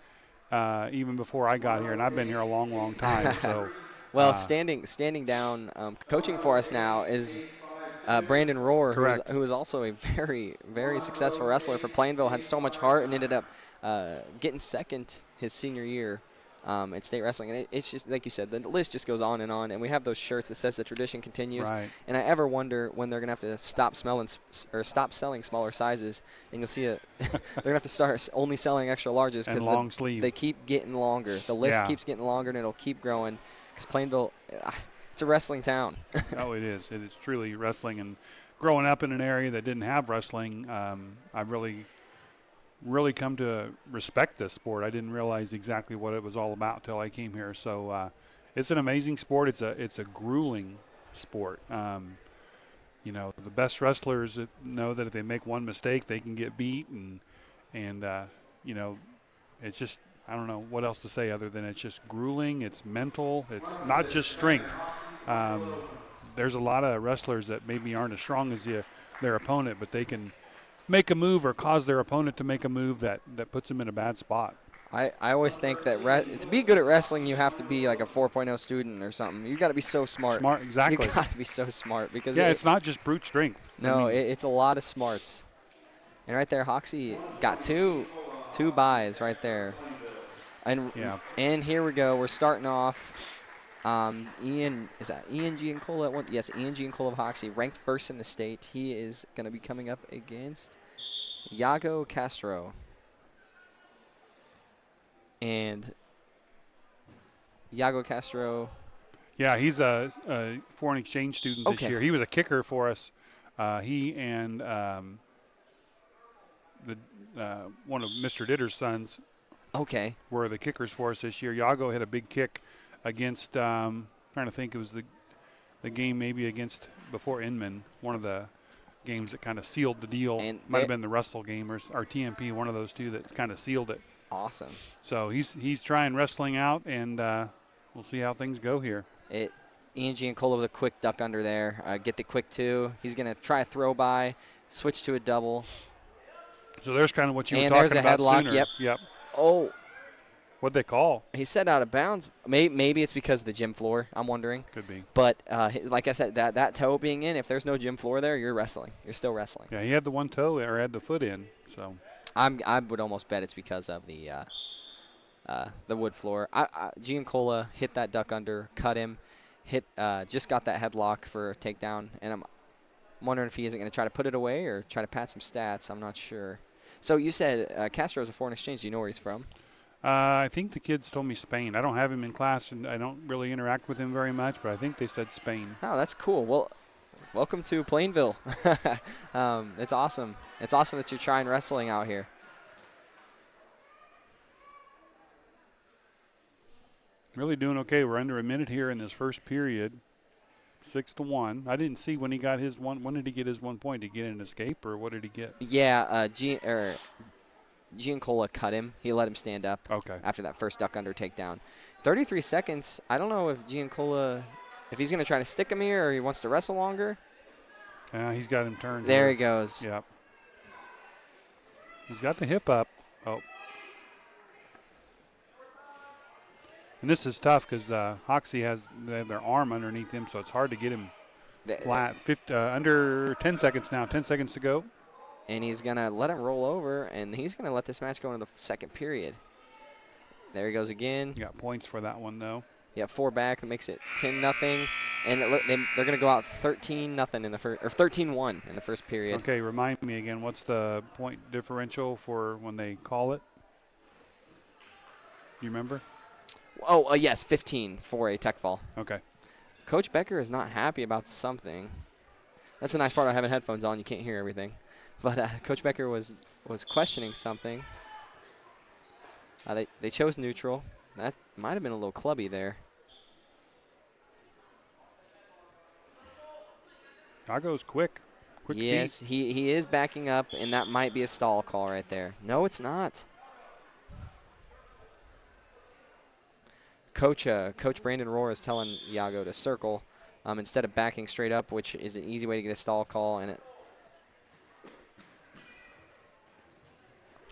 Speaker 1: even before I got here, and I've been here a long, long time. So.
Speaker 2: Well, standing down, coaching for us now is Brandon Rohr, who is also a very, very successful wrestler for Plainville. Had so much heart and ended up getting second his senior year at state wrestling. And it's just like you said, the list just goes on, and we have those shirts that says the tradition continues.
Speaker 1: Right.
Speaker 2: And I ever wonder when they're gonna have to stop selling smaller sizes, and you'll see they're gonna have to start only selling extra larges
Speaker 1: because long sleeve.
Speaker 2: They keep getting longer. The list keeps getting longer, and it'll keep growing. Because Plainville, it's a wrestling town.
Speaker 1: Oh, it is. It is truly wrestling. And growing up in an area that didn't have wrestling, I've really come to respect this sport. I didn't realize exactly what it was all about till I came here. So it's an amazing sport. It's a grueling sport. You know, the best wrestlers know that if they make one mistake, they can get beat. And you know, it's just, I don't know what else to say other than it's just grueling. It's mental. It's not just strength. There's a lot of wrestlers that maybe aren't as strong as their opponent, but they can make a move or cause their opponent to make a move that puts them in a bad spot.
Speaker 2: I always think that to be good at wrestling, you have to be like a 4.0 student or something. You've got to be so smart.
Speaker 1: Smart, exactly.
Speaker 2: You've got to be so smart. Because
Speaker 1: it's not just brute strength.
Speaker 2: No, it's a lot of smarts. And right there, Hoxie got two buys right there. And here we go. We're starting off. Ian Giancola at one? Yes, Ian Giancola of Hoxie, ranked first in the state. He is going to be coming up against Iago Castro. And Iago Castro. Yeah,
Speaker 1: he's a foreign exchange student this year. He was a kicker for us. He and one of Mr. Ditter's sons. Were the kickers for us this year. Iago had a big kick against, trying to think, it was the game maybe against before Inman, one of the games that kind of sealed the deal. And might have been the Wrestle game or TMP, one of those two that kind of sealed it.
Speaker 2: Awesome.
Speaker 1: So he's trying wrestling out, and we'll see how things go here.
Speaker 2: Ian Giancola with a quick duck under there. Get the quick two. He's going to try a throw by, switch to a double.
Speaker 1: So there's kind of what you were talking about
Speaker 2: headlock.
Speaker 1: Sooner.
Speaker 2: Yep. Oh.
Speaker 1: What'd they call?
Speaker 2: He said out of bounds. Maybe it's because of the gym floor, I'm wondering.
Speaker 1: Could be.
Speaker 2: But like I said, that toe being in, if there's no gym floor there, you're wrestling. You're still wrestling.
Speaker 1: Yeah, he had the one toe or had the foot in. So
Speaker 2: I would almost bet it's because of the wood floor. Giancola hit that duck under, cut him, just got that headlock for a takedown, and I'm wondering if he isn't going to try to put it away or try to pad some stats. I'm not sure. So you said Castro's a foreign exchange. Do you know where he's from?
Speaker 1: I think the kids told me Spain. I don't have him in class, and I don't really interact with him very much, but I think they said Spain.
Speaker 2: Oh, that's cool. Well, welcome to Plainville. It's awesome. It's awesome that you're trying wrestling out here.
Speaker 1: Really doing okay. We're under a minute here in this first period. 6-1. I didn't see when he got his one. When did he get his 1 point? Did he get an escape, or what did he get?
Speaker 2: Yeah, Giancola cut him. He let him stand up.
Speaker 1: Okay.
Speaker 2: After that first duck under takedown. 33 seconds. I don't know if Giancola, if he's going to try to stick him here or he wants to wrestle longer.
Speaker 1: He's got him turned.
Speaker 2: There
Speaker 1: here.
Speaker 2: He goes.
Speaker 1: Yep. He's got the hip up. Oh. And this is tough because Hoxie they have their arm underneath him, so it's hard to get him flat. Under 10 seconds now. 10 seconds to go.
Speaker 2: And he's going to let him roll over, and he's going to let this match go into the second period. There he goes again.
Speaker 1: You got points for that one, though.
Speaker 2: Yeah, 4 back. That makes it 10-0. And they're going to go out 13-0 in the first, or 13-1 in the first period.
Speaker 1: Okay, remind me again. What's the point differential for when they call it? You remember?
Speaker 2: Oh, yes, 15 for a tech fall.
Speaker 1: Okay.
Speaker 2: Coach Becker is not happy about something. That's the nice part of having headphones on. You can't hear everything. But Coach Becker was questioning something. They chose neutral. That might have been a little clubby there.
Speaker 1: Iago's quick. Quick
Speaker 2: yes,
Speaker 1: feet.
Speaker 2: he is backing up, and that might be a stall call right there. No, it's not. Coach Brandon Rohr is telling Iago to circle. instead of backing straight up, which is an easy way to get a stall call. And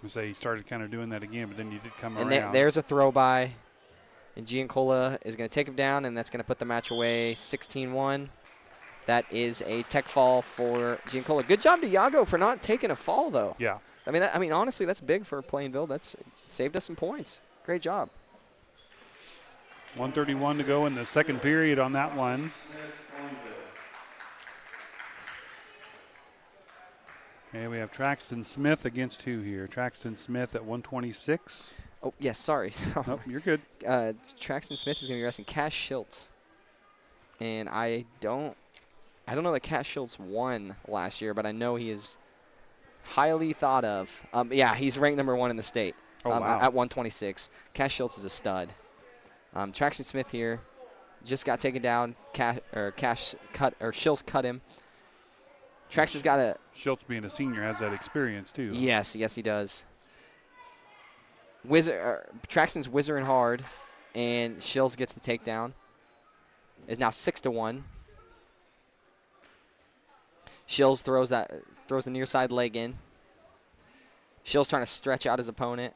Speaker 1: So he started kind of doing that again, but then you did come
Speaker 2: and
Speaker 1: around.
Speaker 2: there's a throw by. And Giancola is going to take him down, and that's going to put the match away 16-1. That is a tech fall for Giancola. Good job to Iago for not taking a fall, though.
Speaker 1: Yeah.
Speaker 2: I mean, honestly, that's big for Plainville. That's saved us some points. Great job.
Speaker 1: 1:31 to go in the second period on that one. Okay, we have Traxton Smith against who here? Traxton Smith at 126.
Speaker 2: Oh, yes, sorry.
Speaker 1: Nope, you're good.
Speaker 2: Traxton Smith is going to be wrestling Cash Schultz. And I don't know that Cash Schultz won last year, but I know he is highly thought of. Yeah, he's ranked number 1 in the state
Speaker 1: Wow.
Speaker 2: at 126. Cash Schultz is a stud. Traxton Smith here just got taken down. Schultz cut him. Trax has got a...
Speaker 1: Schultz being a senior has that experience too.
Speaker 2: Yes, he does. Traxton's whizzing hard, and Schultz gets the takedown. Is now 6-1. Schultz throws the near side leg in. Schultz trying to stretch out his opponent.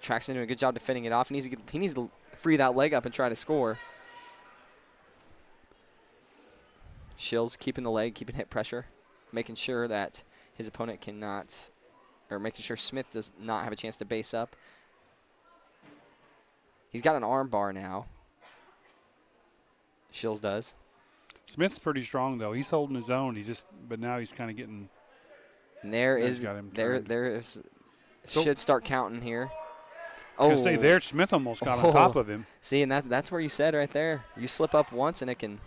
Speaker 2: Traxton doing a good job defending it off. He needs to free that leg up and try to score. Schultz keeping the leg, keeping hip pressure, making sure that his opponent cannot, or making sure Smith does not have a chance to base up. He's got an arm bar now. Schultz does.
Speaker 1: Smith's pretty strong though. He's holding his own. But now he's kind of getting.
Speaker 2: And should start counting here.
Speaker 1: I was gonna say there, Smith almost got on top of him.
Speaker 2: See, and that's where you said right there. You slip up once and it can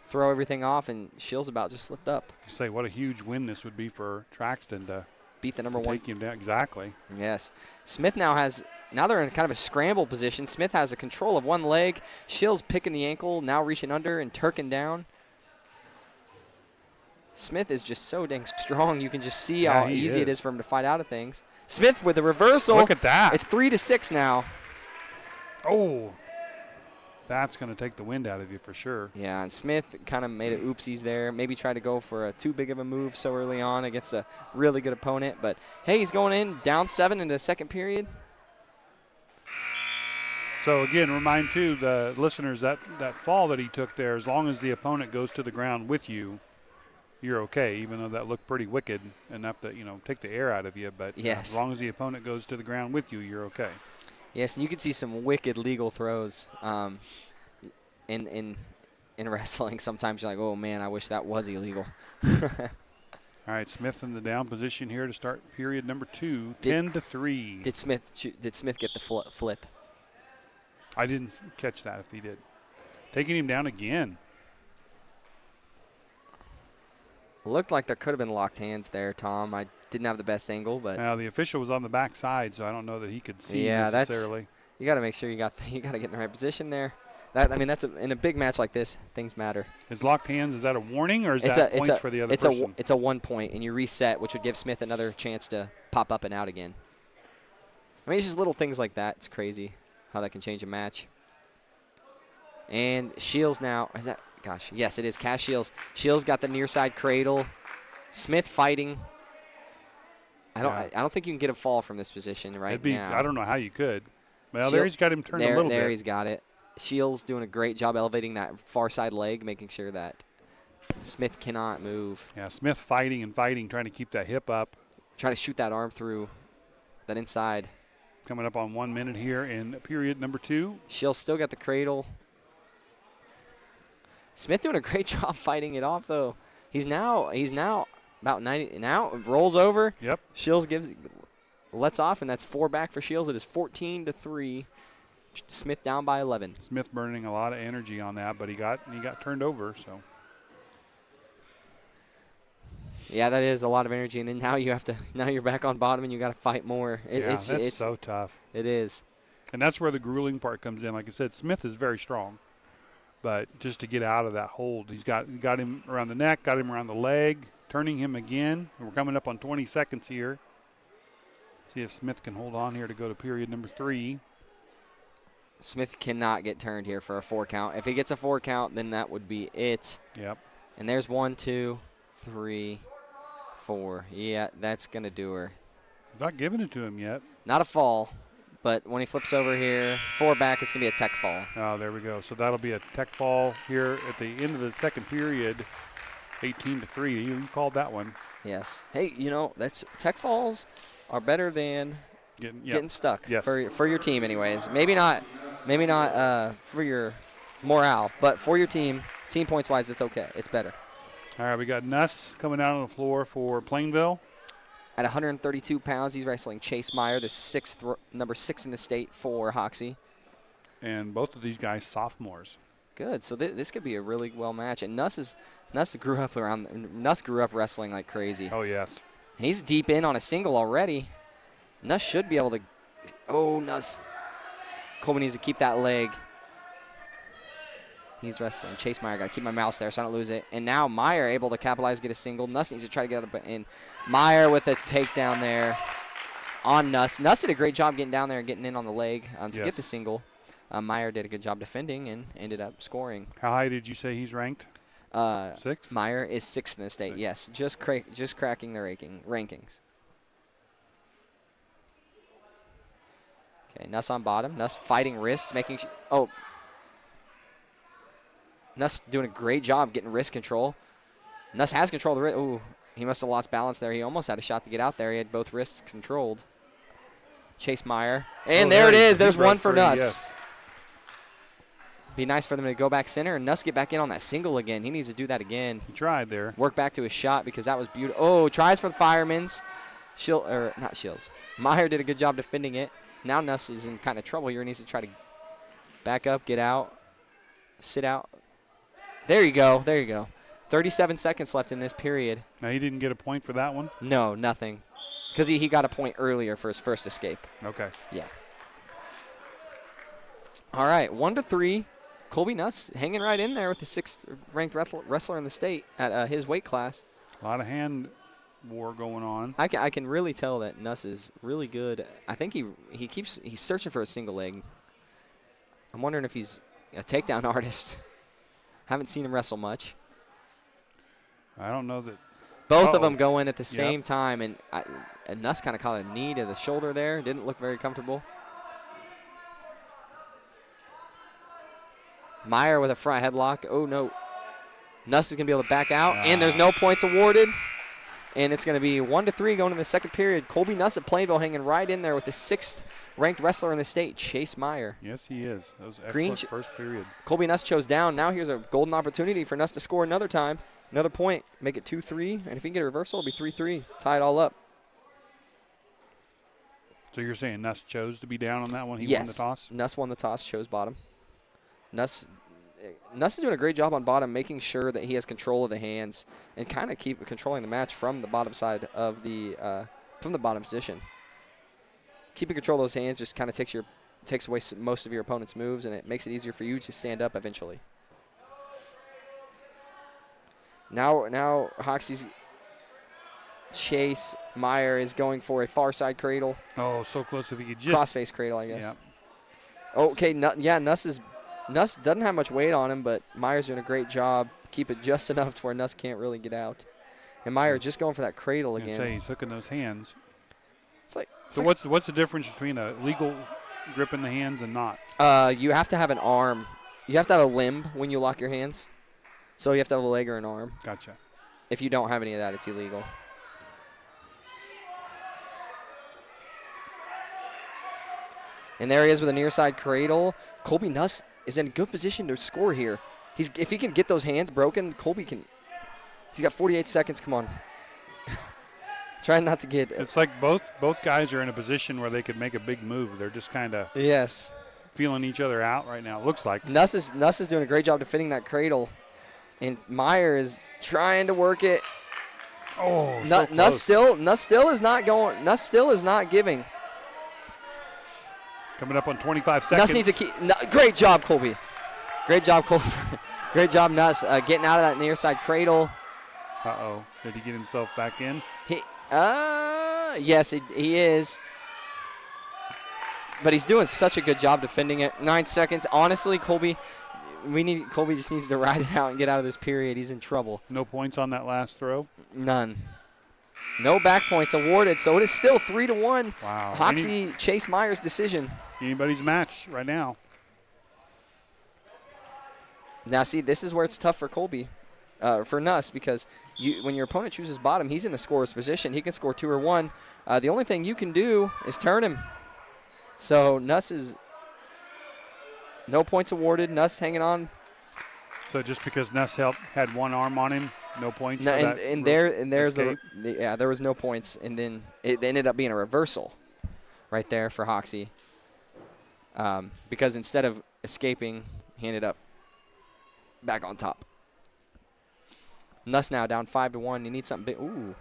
Speaker 2: throw everything off, and Schultz about just slipped up.
Speaker 1: You say what a huge win this would be for Traxton to
Speaker 2: beat the number 1.
Speaker 1: Take him down. Exactly.
Speaker 2: Yes. Smith now they're in kind of a scramble position. Smith has a control of one leg. Schultz picking the ankle, now reaching under and turking down. Smith is just so dang strong. You can just see how easy it is for him to fight out of things. Smith with the reversal.
Speaker 1: Look at that.
Speaker 2: It's 3-6 now.
Speaker 1: Oh. That's going to take the wind out of you for sure.
Speaker 2: Yeah, and Smith kind of made it oopsies there. Maybe tried to go for a too big of a move so early on against a really good opponent. But, hey, he's going in down 7 in the second period.
Speaker 1: So, again, remind, too, the listeners that fall that he took there, as long as the opponent goes to the ground with you, you're okay, even though that looked pretty wicked enough to, take the air out of you. But
Speaker 2: yes,
Speaker 1: as long as the opponent goes to the ground with you, you're okay.
Speaker 2: Yes, and you can see some wicked legal throws in wrestling. Sometimes you're like, oh, man, I wish that was illegal.
Speaker 1: All right, Smith in the down position here to start period number 2, 10-3.
Speaker 2: Did Smith get the flip?
Speaker 1: I didn't catch that if he did. Taking him down again.
Speaker 2: Looked like there could have been locked hands there, Tom. I didn't have the best angle, but
Speaker 1: now the official was on the back side, so I don't know that he could see necessarily.
Speaker 2: You got to make sure you got to get in the right position there. That's in a big match like this, things matter.
Speaker 1: Is locked hands, is that a warning or is that points for the other person?
Speaker 2: It's a 1 point, and you reset, which would give Smith another chance to pop up and out again. I mean, it's just little things like that. It's crazy how that can change a match. And Shields now, yes, it is Cash Shields. Shields got the near side cradle. Smith fighting. I don't think you can get a fall from this position now.
Speaker 1: I don't know how you could. Well, there he's got him turned a little bit.
Speaker 2: There he's got it. Shields doing a great job elevating that far side leg, making sure that Smith cannot move.
Speaker 1: Yeah, Smith fighting, trying to keep that hip up.
Speaker 2: Trying to shoot that arm through that inside.
Speaker 1: Coming up on 1 minute here in period number 2.
Speaker 2: Shields still got the cradle. Smith doing a great job fighting it off, though. He's now about 90. Now rolls over.
Speaker 1: Yep.
Speaker 2: Shields lets off, and that's 4 back for Shields. It is 14-3. Smith down by 11.
Speaker 1: Smith burning a lot of energy on that, but he got turned over. So.
Speaker 2: Yeah, that is a lot of energy, and then now you're back on bottom, and you got to fight more.
Speaker 1: It's so tough.
Speaker 2: It is.
Speaker 1: And that's where the grueling part comes in. Like I said, Smith is very strong. But just to get out of that hold, he's got him around the neck, got him around the leg, turning him again. And we're coming up on 20 seconds here. See if Smith can hold on here to go to period number 3.
Speaker 2: Smith cannot get turned here for a 4 count. If he gets a 4 count, then that would be it.
Speaker 1: Yep.
Speaker 2: And there's 1, 2, 3, 4. Yeah, that's going to do her.
Speaker 1: Not giving it to him yet.
Speaker 2: Not a fall, but when he flips over here, 4 back, it's going to be a tech fall.
Speaker 1: Oh, there we go. So that'll be a tech fall here at the end of the second period, 18-3. You called that one.
Speaker 2: Yes. Hey, that's tech falls are better than getting stuck for your team anyways. Maybe not for your morale, but for your team points wise, it's okay. It's better.
Speaker 1: All right, we got Nuss coming out on the floor for Plainville.
Speaker 2: At 132 pounds, he's wrestling Chase Meyer, the number 6 in the state for Hoxie.
Speaker 1: And both of these guys sophomores.
Speaker 2: Good. So this could be a really well match. And Nuss grew up wrestling like crazy.
Speaker 1: Oh yes.
Speaker 2: And he's deep in on a single already. Nuss should be able to. Oh, Nuss. Colby needs to keep that leg. He's wrestling. Chase Meyer, got to keep my mouse there so I don't lose it. And now Meyer able to capitalize, get a single. Nuss needs to try to get out of it. And Meyer with a takedown there on Nuss. Nuss did a great job getting down there and getting in on the leg to get the single. Meyer did a good job defending and ended up scoring.
Speaker 1: How high did you say he's ranked? 6?
Speaker 2: Meyer is 6th in the state, yes. Just cracking the rankings. Okay, Nuss on bottom. Nuss fighting wrists, making Nuss doing a great job getting wrist control. Nuss has control of the wrist. Ooh, he must have lost balance there. He almost had a shot to get out there. He had both wrists controlled. Chase Meyer. And there it is. There's one for Nuss.
Speaker 1: Yes.
Speaker 2: Be nice for them to go back center and Nuss get back in on that single again. He needs to do that again.
Speaker 1: He tried there.
Speaker 2: Work back to his shot because that was beautiful. Oh, tries for the Firemen's. Not Shields. Meyer did a good job defending it. Now Nuss is in kind of trouble here. He needs to try to back up, get out, sit out. There you go. 37 seconds left in this period.
Speaker 1: Now, he didn't get a point for that one?
Speaker 2: No, nothing. Because he got a point earlier for his first escape.
Speaker 1: Okay.
Speaker 2: Yeah. All right, 1-3. Colby Nuss hanging right in there with the 6th-ranked wrestler in the state at his weight class.
Speaker 1: A lot of hand war going on.
Speaker 2: I can really tell that Nuss is really good. I think he's searching for a single leg. I'm wondering if he's a takedown artist. Haven't seen him wrestle much.
Speaker 1: I don't know that.
Speaker 2: Both of them go in at the same time, and Nuss kind of caught a knee to the shoulder there. Didn't look very comfortable. Meyer with a front headlock. Oh, no. Nuss is going to be able to back out, and there's no points awarded. And it's going to be 1-3 going into the second period. Colby Nuss at Plainville hanging right in there with the 6th-ranked wrestler in the state, Chase Meyer.
Speaker 1: Yes, he is. That was excellent first period.
Speaker 2: Colby Nuss chose down. Now here's a golden opportunity for Nuss to score another time. Another point. Make it 2-3. And if he can get a reversal, it'll be 3-3. Tie it all up.
Speaker 1: So you're saying Nuss chose to be down on that one? He won the toss?
Speaker 2: Nuss won the toss, chose bottom. Nuss is doing a great job on bottom, making sure that he has control of the hands and kind of keep controlling the match from the bottom side of from the bottom position. Keeping control of those hands just kind of takes away most of your opponent's moves, and it makes it easier for you to stand up eventually. Now Hoxie's Chase Meyer is going for a far side cradle.
Speaker 1: Oh, so close if he could just.
Speaker 2: Crossface cradle, I guess.
Speaker 1: Yep.
Speaker 2: Okay, Nuss doesn't have much weight on him, but Meyer's doing a great job. Keep it just enough to where Nuss can't really get out. And Meyer just going for that cradle again.
Speaker 1: Say he's hooking those hands.
Speaker 2: So
Speaker 1: what's the difference between a legal grip in the hands and not?
Speaker 2: You have to have an arm. You have to have a limb when you lock your hands. So you have to have a leg or an arm.
Speaker 1: Gotcha.
Speaker 2: If you don't have any of that, it's illegal. And there he is with a near side cradle. Colby Nuss is in a good position to score here. If he can get those hands broken, Colby can. He's got 48 seconds. Come on. Trying not to get.
Speaker 1: It's like both guys are in a position where they could make a big move. They're just kind of feeling each other out right now. It looks like
Speaker 2: Nuss is doing a great job defending that cradle, and Meyer is trying to work it.
Speaker 1: Oh,
Speaker 2: Nuss still is not going. Nuss still is not giving.
Speaker 1: Coming up on 25 seconds.
Speaker 2: Nuss needs to keep. Great job, Colby. Great job, Colby. Great job, Nuss, getting out of that near side cradle.
Speaker 1: Uh-oh. Did he get himself back in?
Speaker 2: Yes, he is. but he's doing such a good job defending it. 9 seconds. Honestly, Colby just needs to ride it out and get out of this period. He's in trouble.
Speaker 1: No points on that last throw?
Speaker 2: None. No back points awarded, so it is still 3-1.
Speaker 1: Wow.
Speaker 2: Hoxie, Chase Myers' decision.
Speaker 1: Anybody's match right now.
Speaker 2: Now, see, this is where it's tough for Colby, for Nuss, because when your opponent chooses bottom, he's in the scorer's position. He can score 2 or 1. The only thing you can do is turn him. So Nuss is no points awarded. Nuss hanging on.
Speaker 1: So just because Nuss had one arm on him, no points.
Speaker 2: No,
Speaker 1: for
Speaker 2: there's
Speaker 1: escape?
Speaker 2: there was no points, and then it ended up being a reversal, right there for Hoxie, because instead of escaping, he ended up back on top. Nuss now down 5-1. You need something big. Ooh,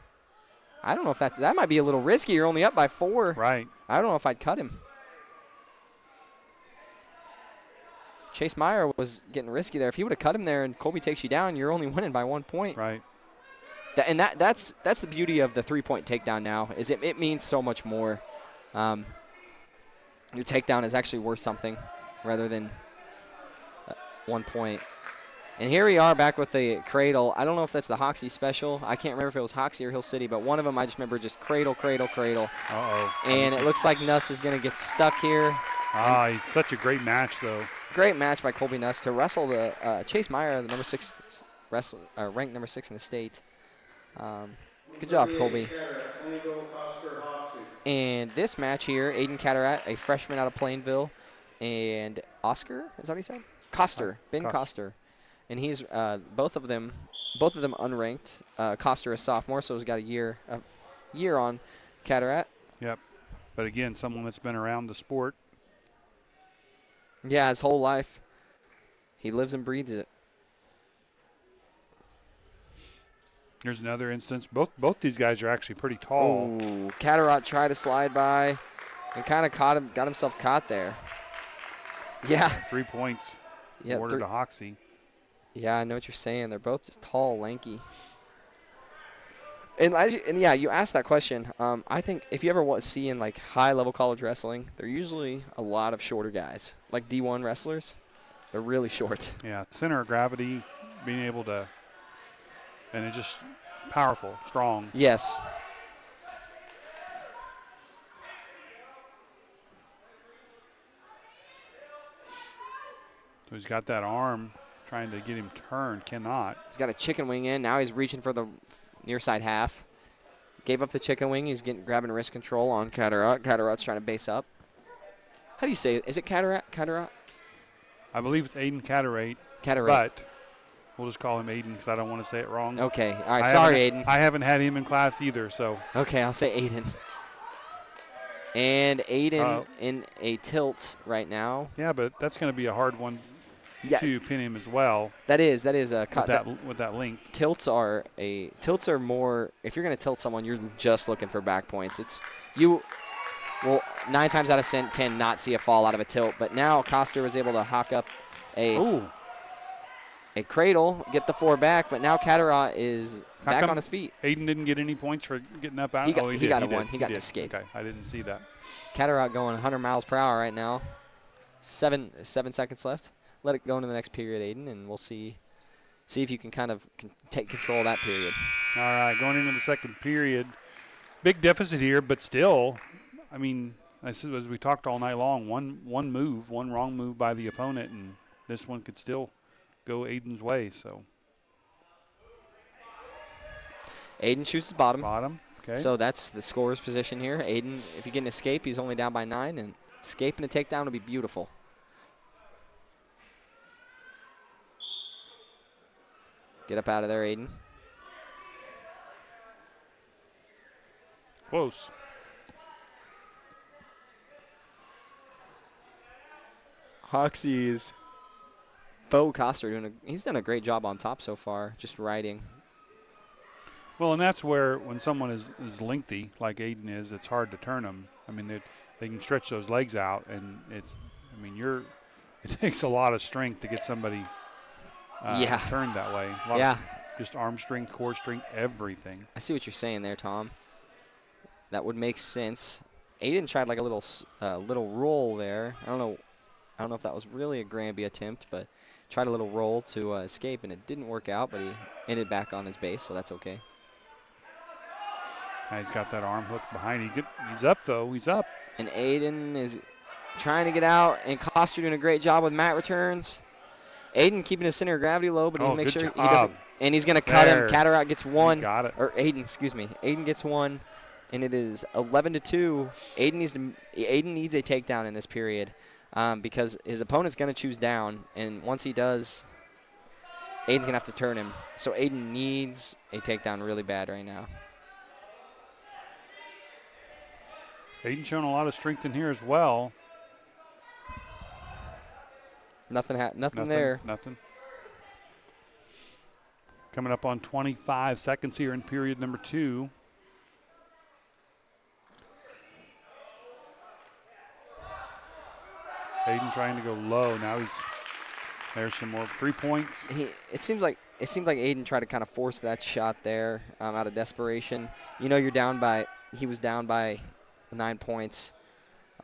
Speaker 2: I don't know if that might be a little risky. You're only up by 4.
Speaker 1: Right.
Speaker 2: I don't know if I'd cut him. Chase Meyer was getting risky there. If he would have cut him there and Colby takes you down, you're only winning by 1 point.
Speaker 1: Right.
Speaker 2: That's the beauty of the 3-point takedown now, is it means so much more. Your takedown is actually worth something rather than 1 point. And here we are back with the cradle. I don't know if that's the Hoxie special. I can't remember if it was Hoxie or Hill City, but one of them I just remember just cradle, cradle, cradle.
Speaker 1: Uh-oh.
Speaker 2: And it looks like Nuss is going to get stuck here.
Speaker 1: It's such a great match, though.
Speaker 2: Great match by Colby Nuss to wrestle the Chase Meyer, the number 6 ranked number 6 in the state. Good job, Colby. And this match here, Aiden Cataract, a freshman out of Plainville, and Oscar, is that what he said? Coster, Ben Coster. And he's both of them unranked. Coster is sophomore, so he's got a year on Cataract.
Speaker 1: Yep. But again, someone that's been around the sport.
Speaker 2: Yeah, his whole life. He lives and breathes it.
Speaker 1: Here's another instance. Both these guys are actually pretty tall.
Speaker 2: Ooh, Cataract tried to slide by and kind of got himself caught there. Yeah.
Speaker 1: 3 points
Speaker 2: Yeah,
Speaker 1: awarded to Hoxie.
Speaker 2: Yeah, I know what you're saying. They're both just tall, lanky. And you asked that question. I think if you ever see in like high-level college wrestling, they're usually a lot of shorter guys, like D1 wrestlers. They're really short.
Speaker 1: Yeah, center of gravity, being able to, and it's just powerful, strong.
Speaker 2: Yes.
Speaker 1: So he's got that arm trying to get him turned, cannot.
Speaker 2: He's got a chicken wing in. Now he's reaching for the near side half. Gave up the chicken wing. He's grabbing wrist control on Cataract. Cataract's trying to base up. How do you say it? Is it Cataract? Cataract?
Speaker 1: I believe it's Aiden Cataract.
Speaker 2: Cataract.
Speaker 1: But we'll just call him Aiden because I don't want to say it wrong.
Speaker 2: Okay. All right. Sorry, Aiden.
Speaker 1: I haven't had him in class either, so.
Speaker 2: Okay, I'll say Aiden. And Aiden in a tilt right now.
Speaker 1: Yeah, but that's going to be a hard one to pin him as well.
Speaker 2: That is a
Speaker 1: with that length.
Speaker 2: Tilts are more. If you're going to tilt someone, you're just looking for back points. Well, 9 times out of 10 not see a fall out of a tilt. But now Coster was able to hawk up a cradle, get the 4 back. But now Cataract is back on his feet.
Speaker 1: Aiden didn't get any points for getting up out.
Speaker 2: He got a 1. He got an
Speaker 1: did.
Speaker 2: escape.
Speaker 1: Okay, I didn't see that.
Speaker 2: Cataract going 100 miles per hour right now. 7 seconds left. Let it go into the next period, Aiden, and we'll see if you can kind of take control of that period.
Speaker 1: All right, going into the second period. Big deficit here, but still, I mean, as we talked all night long, one wrong move by the opponent, and this one could still go Aiden's way. So
Speaker 2: Aiden shoots his bottom.
Speaker 1: Okay.
Speaker 2: So that's the scorer's position here. Aiden, if you get an escape, he's only down by 9, and escaping a takedown would be beautiful. Get up out of there, Aiden.
Speaker 1: Close.
Speaker 2: Hoxie's Bo Coster he's done a great job on top so far, just riding.
Speaker 1: Well, and that's where when someone is lengthy like Aiden is, it's hard to turn them. I mean, they can stretch those legs out, and it takes a lot of strength to get somebody turned that way. Just arm strength, core strength, everything.
Speaker 2: I see what you're saying there, Tom. That would make sense. Aiden tried like a little roll there. I don't know if that was really a Granby attempt, but tried a little roll to escape, and it didn't work out, but he ended back on his base, so that's okay.
Speaker 1: Now he's got that arm hook behind. He's up, though. He's up.
Speaker 2: And Aiden is trying to get out, and Coster doing a great job with mat returns. Aiden keeping his center of gravity low, but he makes sure he doesn't. And he's going to cut him. Cataract gets one.
Speaker 1: He got it.
Speaker 2: Or Aiden, excuse me. Aiden gets one, and it is 11-2. Aiden needs a takedown in this period because his opponent's going to choose down, and once he does, Aiden's going to have to turn him. So Aiden needs a takedown really bad right now.
Speaker 1: Aiden showing a lot of strength in here as well.
Speaker 2: Nothing there.
Speaker 1: Nothing. Coming up on 25 seconds here in period number 2. Aiden trying to go low. Now there's some more 3 points.
Speaker 2: It seems like Aiden tried to kind of force that shot there out of desperation. You know, he was down by 9 points.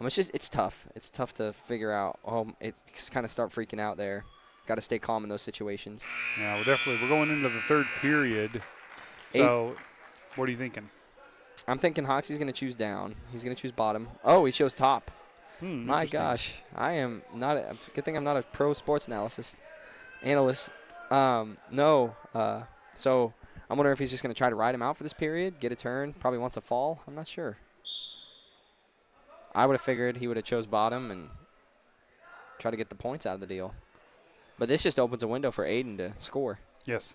Speaker 2: It's tough. It's tough to figure out. It's kind of start freaking out there. Got to stay calm in those situations.
Speaker 1: Yeah, we're going into the third period. So, what are you thinking?
Speaker 2: I'm thinking Hoxie's going to choose down. He's going to choose bottom. Oh, he chose top. My gosh, I am not. Good thing I'm not a pro sports analyst. No. So I'm wondering if he's just going to try to ride him out for this period, get a turn, probably wants a fall. I'm not sure. I would have figured he would have chose bottom and try to get the points out of the deal. But this just opens a window for Aiden to score.
Speaker 1: Yes.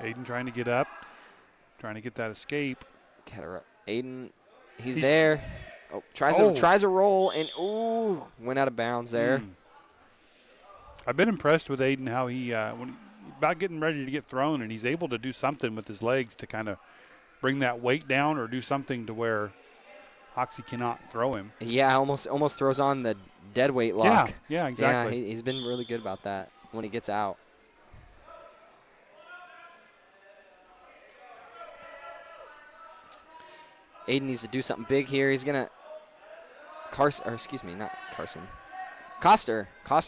Speaker 1: Aiden trying to get up, trying to get that escape.
Speaker 2: Aiden, he's there. Oh, tries a roll, and went out of bounds there.
Speaker 1: I've been impressed with Aiden, how he when about getting ready to get thrown, and he's able to do something with his legs to kind of bring that weight down or do something to where Hoxie cannot throw him.
Speaker 2: Yeah, almost throws on the dead weight lock.
Speaker 1: Yeah, exactly.
Speaker 2: Yeah, he's been really good about that when he gets out. Aiden needs to do something big here. He's going to Coster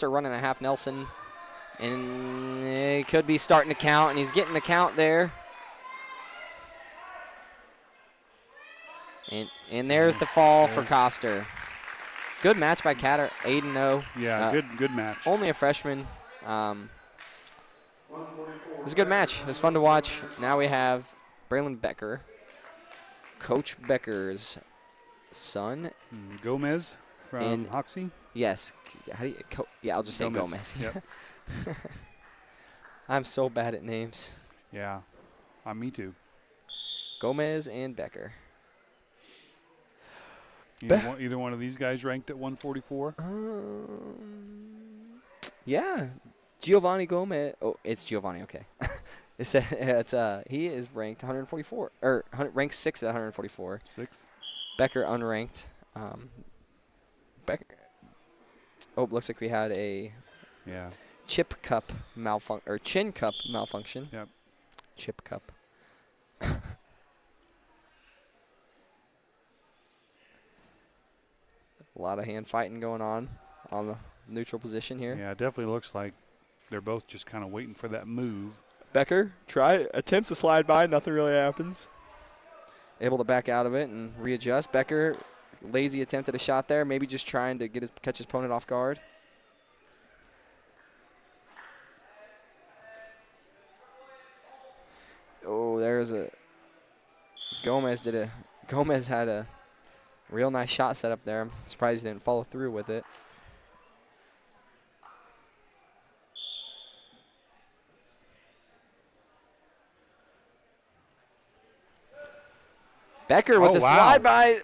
Speaker 2: running a half Nelson. And it could be starting to count, and he's getting the count there. And there's the fall for Coster. Good match by Aiden, though.
Speaker 1: Yeah, good match.
Speaker 2: Only a freshman. It was a good match. It was fun to watch. Now we have Braylon Becker, Coach Becker's son.
Speaker 1: Gomez from Hoxie?
Speaker 2: Yes. I'll just say Gomez.
Speaker 1: Yep.
Speaker 2: I'm so bad at names.
Speaker 1: Yeah, me too.
Speaker 2: Gomez and Becker.
Speaker 1: Either one of these guys ranked at 144?
Speaker 2: Yeah. Giovanni Gomez. Oh, it's Giovanni, okay. He is ranked 144, or ranked 6th at 144.
Speaker 1: 6th.
Speaker 2: Becker unranked. Becker. Oh, looks like we had a chin cup malfunction.
Speaker 1: Yep.
Speaker 2: Chip cup. A lot of hand fighting going on the neutral position here.
Speaker 1: Yeah, it definitely looks like they're both just kind of waiting for that move.
Speaker 2: Becker attempts to slide by, nothing really happens. Able to back out of it and readjust. Becker, lazy attempt at a shot there, maybe just trying to catch his opponent off guard. Oh, there's a Gomez had a real nice shot set up there. I'm surprised he didn't follow through with it. Becker with the slide by.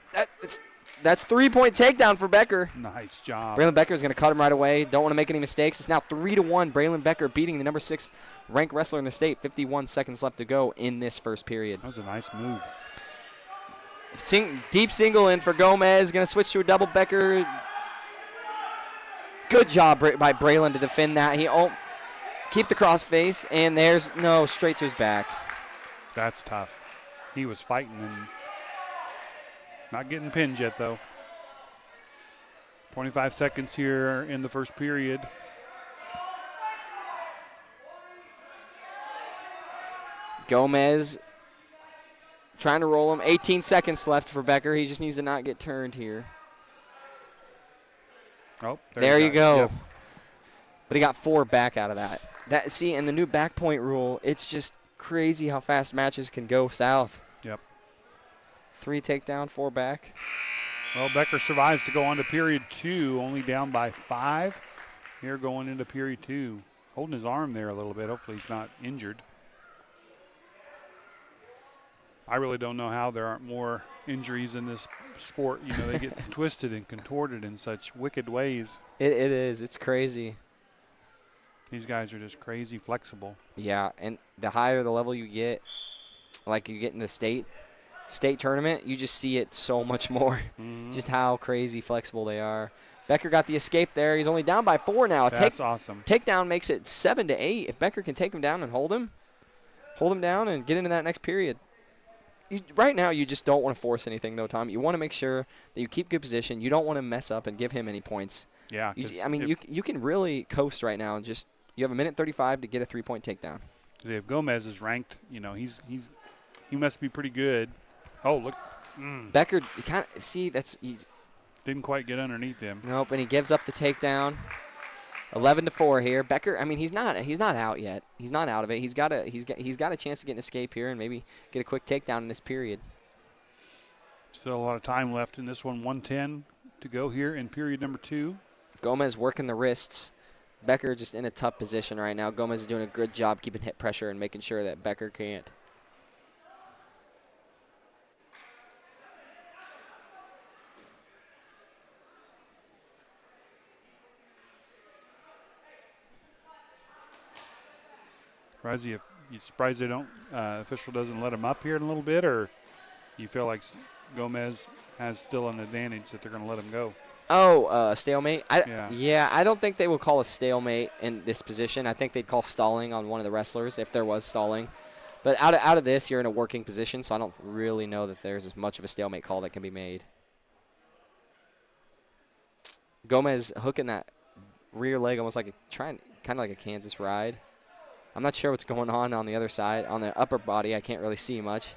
Speaker 2: That's 3-point takedown for Becker.
Speaker 1: Nice job.
Speaker 2: Braylon Becker is going to cut him right away. Don't want to make any mistakes. It's now 3-1. Braylon Becker beating the number 6 ranked wrestler in the state. 51 seconds left to go in this first period.
Speaker 1: That was a nice move.
Speaker 2: Deep single in for Gomez. Going to switch to a double. Becker Good job by Braylon to defend that. He keep the cross face, and there's no straight to his back.
Speaker 1: That's tough. He was fighting and not getting pinned yet, though. 25 seconds here in the first period.
Speaker 2: Gomez trying to roll him. 18 seconds left for Becker. He just needs to not get turned here.
Speaker 1: Oh,
Speaker 2: there you go.
Speaker 1: Yep.
Speaker 2: But he got 4 back out of that. See, and the new back point rule, it's just crazy how fast matches can go south.
Speaker 1: Yep.
Speaker 2: 3 takedown, 4 back.
Speaker 1: Well, Becker survives to go on to period 2, only down by 5. Here going into period 2. Holding his arm there a little bit. Hopefully he's not injured. I really don't know how there aren't more injuries in this sport. You know, they get twisted and contorted in such wicked ways.
Speaker 2: It is. It's crazy.
Speaker 1: These guys are just crazy flexible.
Speaker 2: Yeah, and the higher the level you get, like you get in the state tournament, you just see it so much more. Just how crazy flexible they are. Becker got the escape there. He's only down by 4 now.
Speaker 1: That's awesome.
Speaker 2: Takedown makes it 7-8. If Becker can take him down and hold him down and get into that next period. Right now, you just don't want to force anything, though, Tom. You want to make sure that you keep good position. You don't want to mess up and give him any points.
Speaker 1: Yeah.
Speaker 2: You can really coast right now and just you have 1:35 to get a 3-point takedown.
Speaker 1: If Gomez is ranked, you know, he must be pretty good. Oh, look.
Speaker 2: Becker,
Speaker 1: Didn't quite get underneath him.
Speaker 2: Nope, and he gives up the takedown. 11-4 here. Becker, I mean, he's not out yet. He's not out of it. He's got a chance to get an escape here and maybe get a quick takedown in this period.
Speaker 1: Still a lot of time left in this one. 1:10 to go here in period number 2.
Speaker 2: Gomez working the wrists. Becker just in a tough position right now. Gomez is doing a good job keeping hip pressure and making sure that Becker can't.
Speaker 1: You surprised they don't official doesn't let him up here in a little bit, or you feel like Gomez has still an advantage that they're going to let him go?
Speaker 2: Oh, stalemate?
Speaker 1: Yeah,
Speaker 2: I don't think they would call a stalemate in this position. I think they'd call stalling on one of the wrestlers if there was stalling. But out of this, you're in a working position, so I don't really know that there's as much of a stalemate call that can be made. Gomez hooking that rear leg almost like kind of like a Kansas ride. I'm not sure what's going on the other side. On the upper body, I can't really see much.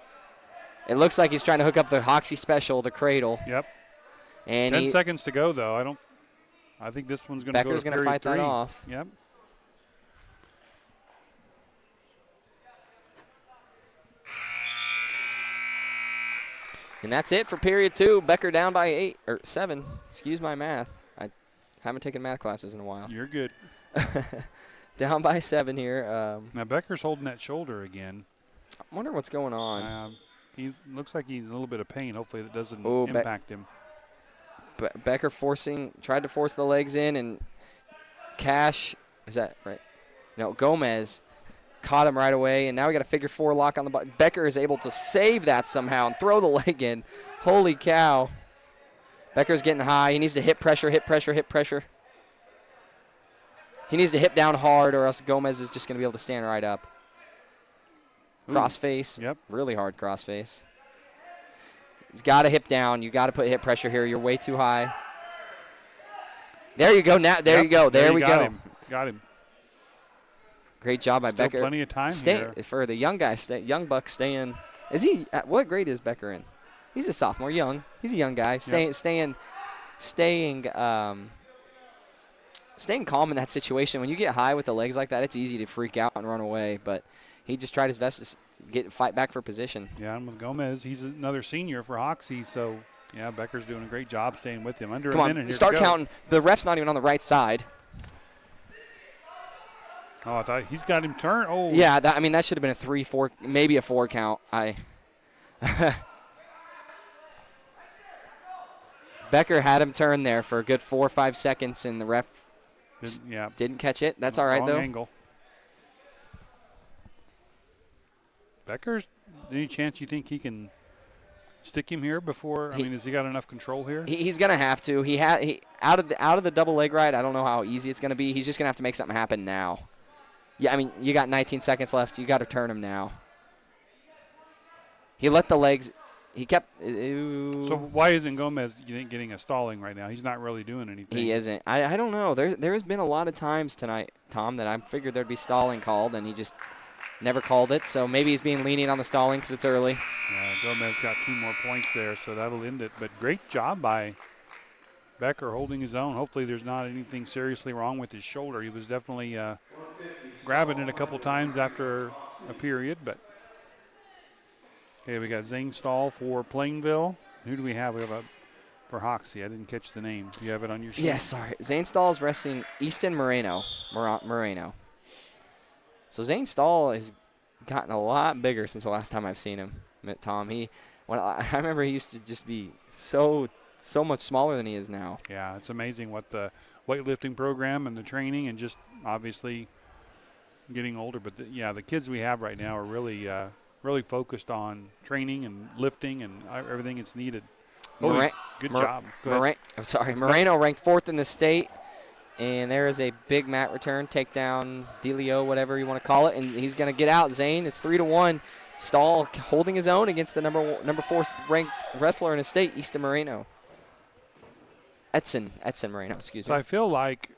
Speaker 2: It looks like he's trying to hook up the Hoxie special, the cradle.
Speaker 1: Yep.
Speaker 2: And
Speaker 1: 10 seconds to go, though. I think this one's going to go to
Speaker 2: Becker's going to fight that off.
Speaker 1: Yep.
Speaker 2: And that's it for period 2. Becker down by 7. Excuse my math. I haven't taken math classes in a while.
Speaker 1: You're good.
Speaker 2: Down by 7 here.
Speaker 1: Now Becker's holding that shoulder again.
Speaker 2: I wonder what's going on.
Speaker 1: He looks like he's in a little bit of pain. Hopefully that doesn't impact him.
Speaker 2: Becker tried to force the legs in, and Cash, is that right? No, Gomez caught him right away, and now we got a figure 4 lock on the button. Becker is able to save that somehow and throw the leg in. Holy cow. Becker's getting high. He needs to hip pressure. He needs to hip down hard, or else Gomez is just going to be able to stand right up. Crossface.
Speaker 1: Yep.
Speaker 2: Really hard crossface. He's got to hip down. You got to put hip pressure here. You're way too high. There you go. Now, there you go. There we go.
Speaker 1: Got him.
Speaker 2: Great job by
Speaker 1: Still
Speaker 2: Becker.
Speaker 1: Plenty of time here.
Speaker 2: For the young guy, young buck staying. Is he? What grade is Becker in? He's a sophomore. Young. He's a young guy. Staying calm in that situation. When you get high with the legs like that, it's easy to freak out and run away. But he just tried his best to fight back for position.
Speaker 1: Yeah, and with Gomez, he's another senior for Hoxie, so yeah, Becker's doing a great job staying with him. Under
Speaker 2: Come
Speaker 1: a
Speaker 2: on,
Speaker 1: minute here
Speaker 2: start
Speaker 1: to go.
Speaker 2: counting. The ref's not even on the right side.
Speaker 1: Oh, I thought he's got him turned. Oh,
Speaker 2: yeah. That should have been a 3-4, maybe a 4 count. Becker had him turn there for a good 4 or 5 seconds, and the ref didn't catch it. That's all right,
Speaker 1: wrong
Speaker 2: though.
Speaker 1: Angle. Becker's, any chance you think he can stick him here before? I mean, has he got enough control here?
Speaker 2: He's gonna have to. He out of the double leg ride. I don't know how easy it's gonna be. He's just gonna have to make something happen now. Yeah, I mean, you got 19 seconds left. You got to turn him now. He let the legs. He kept.
Speaker 1: So why isn't Gomez getting a stalling right now? He's not really doing anything.
Speaker 2: He isn't. I don't know. There's been a lot of times tonight, Tom, that I figured there'd be stalling called, and he just never called it. So maybe he's being lenient on the stalling because it's early.
Speaker 1: Gomez got 2 more points there, so that'll end it. But great job by Becker holding his own. Hopefully there's not anything seriously wrong with his shoulder. He was definitely grabbing it a couple times after a period. But okay, we got Zane Stahl for Plainville. Who do we have? We have for Hoxie. I didn't catch the name. Do you have it on your sheet?
Speaker 2: Yes, sorry. Zane Stahl is wrestling Easton Moreno. So Zane Stahl has gotten a lot bigger since the last time I've seen him, Tom. I remember he used to just be so much smaller than he is now.
Speaker 1: Yeah, it's amazing what the weightlifting program and the training and just obviously getting older. But the kids we have right now are really focused on training and lifting and everything that's needed. Good job.
Speaker 2: Moreno ranked 4th in the state. And there is a big mat return, takedown, Delio, whatever you want to call it. And he's going to get out, Zane. It's 3-1. Stahl holding his own against the number 4 ranked wrestler in his state, Easton Moreno. Edson Moreno, excuse me.
Speaker 1: So I feel like,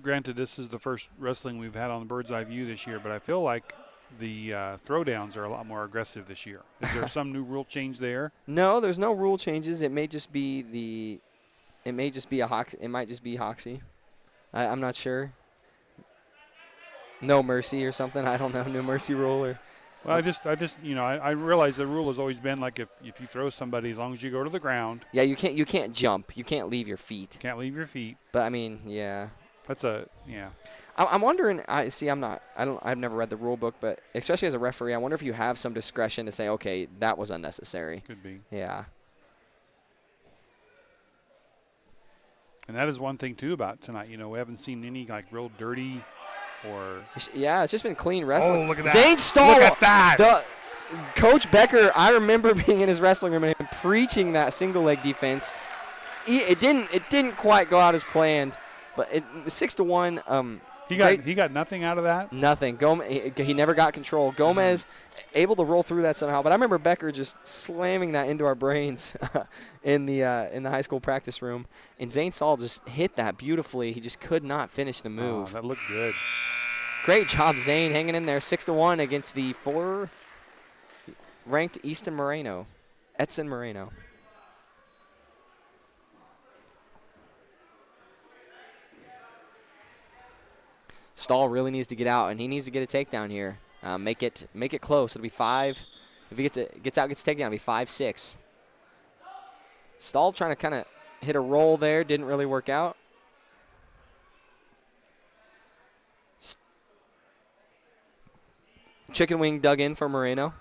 Speaker 1: granted, this is the first wrestling we've had on the Bird's Eye View this year, but I feel like the throwdowns are a lot more aggressive this year. Is there some new rule change there?
Speaker 2: No, there's no rule changes. It may just be Hoxie. I'm not sure. No mercy or something. I don't know. No mercy rule or.
Speaker 1: Well, I realize the rule has always been like if you throw somebody, as long as you go to the ground.
Speaker 2: Yeah, you can't jump. You can't leave your feet.
Speaker 1: Can't leave your feet.
Speaker 2: But I mean, yeah. I'm wondering. I've never read the rule book, but especially as a referee, I wonder if you have some discretion to say, okay, that was unnecessary.
Speaker 1: Could be.
Speaker 2: Yeah.
Speaker 1: And that is one thing too about tonight. We haven't seen any like real dirty or.
Speaker 2: Yeah, it's just been clean wrestling.
Speaker 1: Oh, look at that!
Speaker 2: Zane Stahl.
Speaker 1: Look at that!
Speaker 2: Coach Becker, I remember being in his wrestling room and him preaching that single leg defense. It didn't quite go out as planned, but 6-1.
Speaker 1: He got nothing out of that.
Speaker 2: Nothing. He never got control. Gomez able to roll through that somehow, but I remember Becker just slamming that into our brains in the high school practice room. And Zane Stahl just hit that beautifully. He just could not finish the move.
Speaker 1: Oh, that looked good.
Speaker 2: Great job, Zane, hanging in there 6-1 against the 4th ranked Edson Moreno. Stahl really needs to get out, and he needs to get a takedown here. Make it close. It'll be 5. If he gets a takedown, it'll be 5-6. Stahl trying to kind of hit a roll there. Didn't really work out. Chicken wing dug in for Moreno.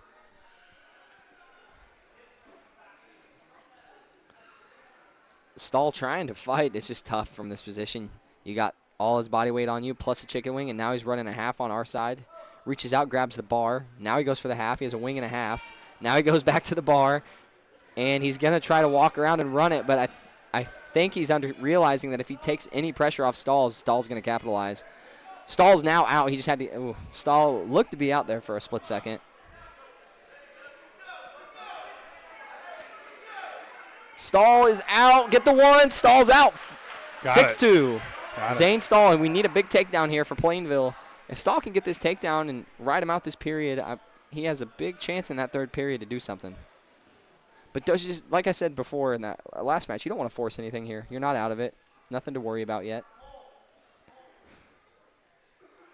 Speaker 2: Stahl trying to fight. It's just tough from this position. You got all his body weight on you, plus a chicken wing, and now he's running a half on our side. Reaches out, grabs the bar. Now he goes for the half. He has a wing and a half. Now he goes back to the bar, and he's going to try to walk around and run it, but I think he's realizing that if he takes any pressure off Stahl's going to capitalize. Stahl's now out. He just had to – Stahl looked to be out there for a split second. Stahl is out. Get the one. Stahl's out. 6-2. Zane Stahl, and we need a big takedown here for Plainville. If Stahl can get this takedown and ride him out this period, he has a big chance in that 3rd period to do something. But just like I said before in that last match, you don't want to force anything here. You're not out of it. Nothing to worry about yet.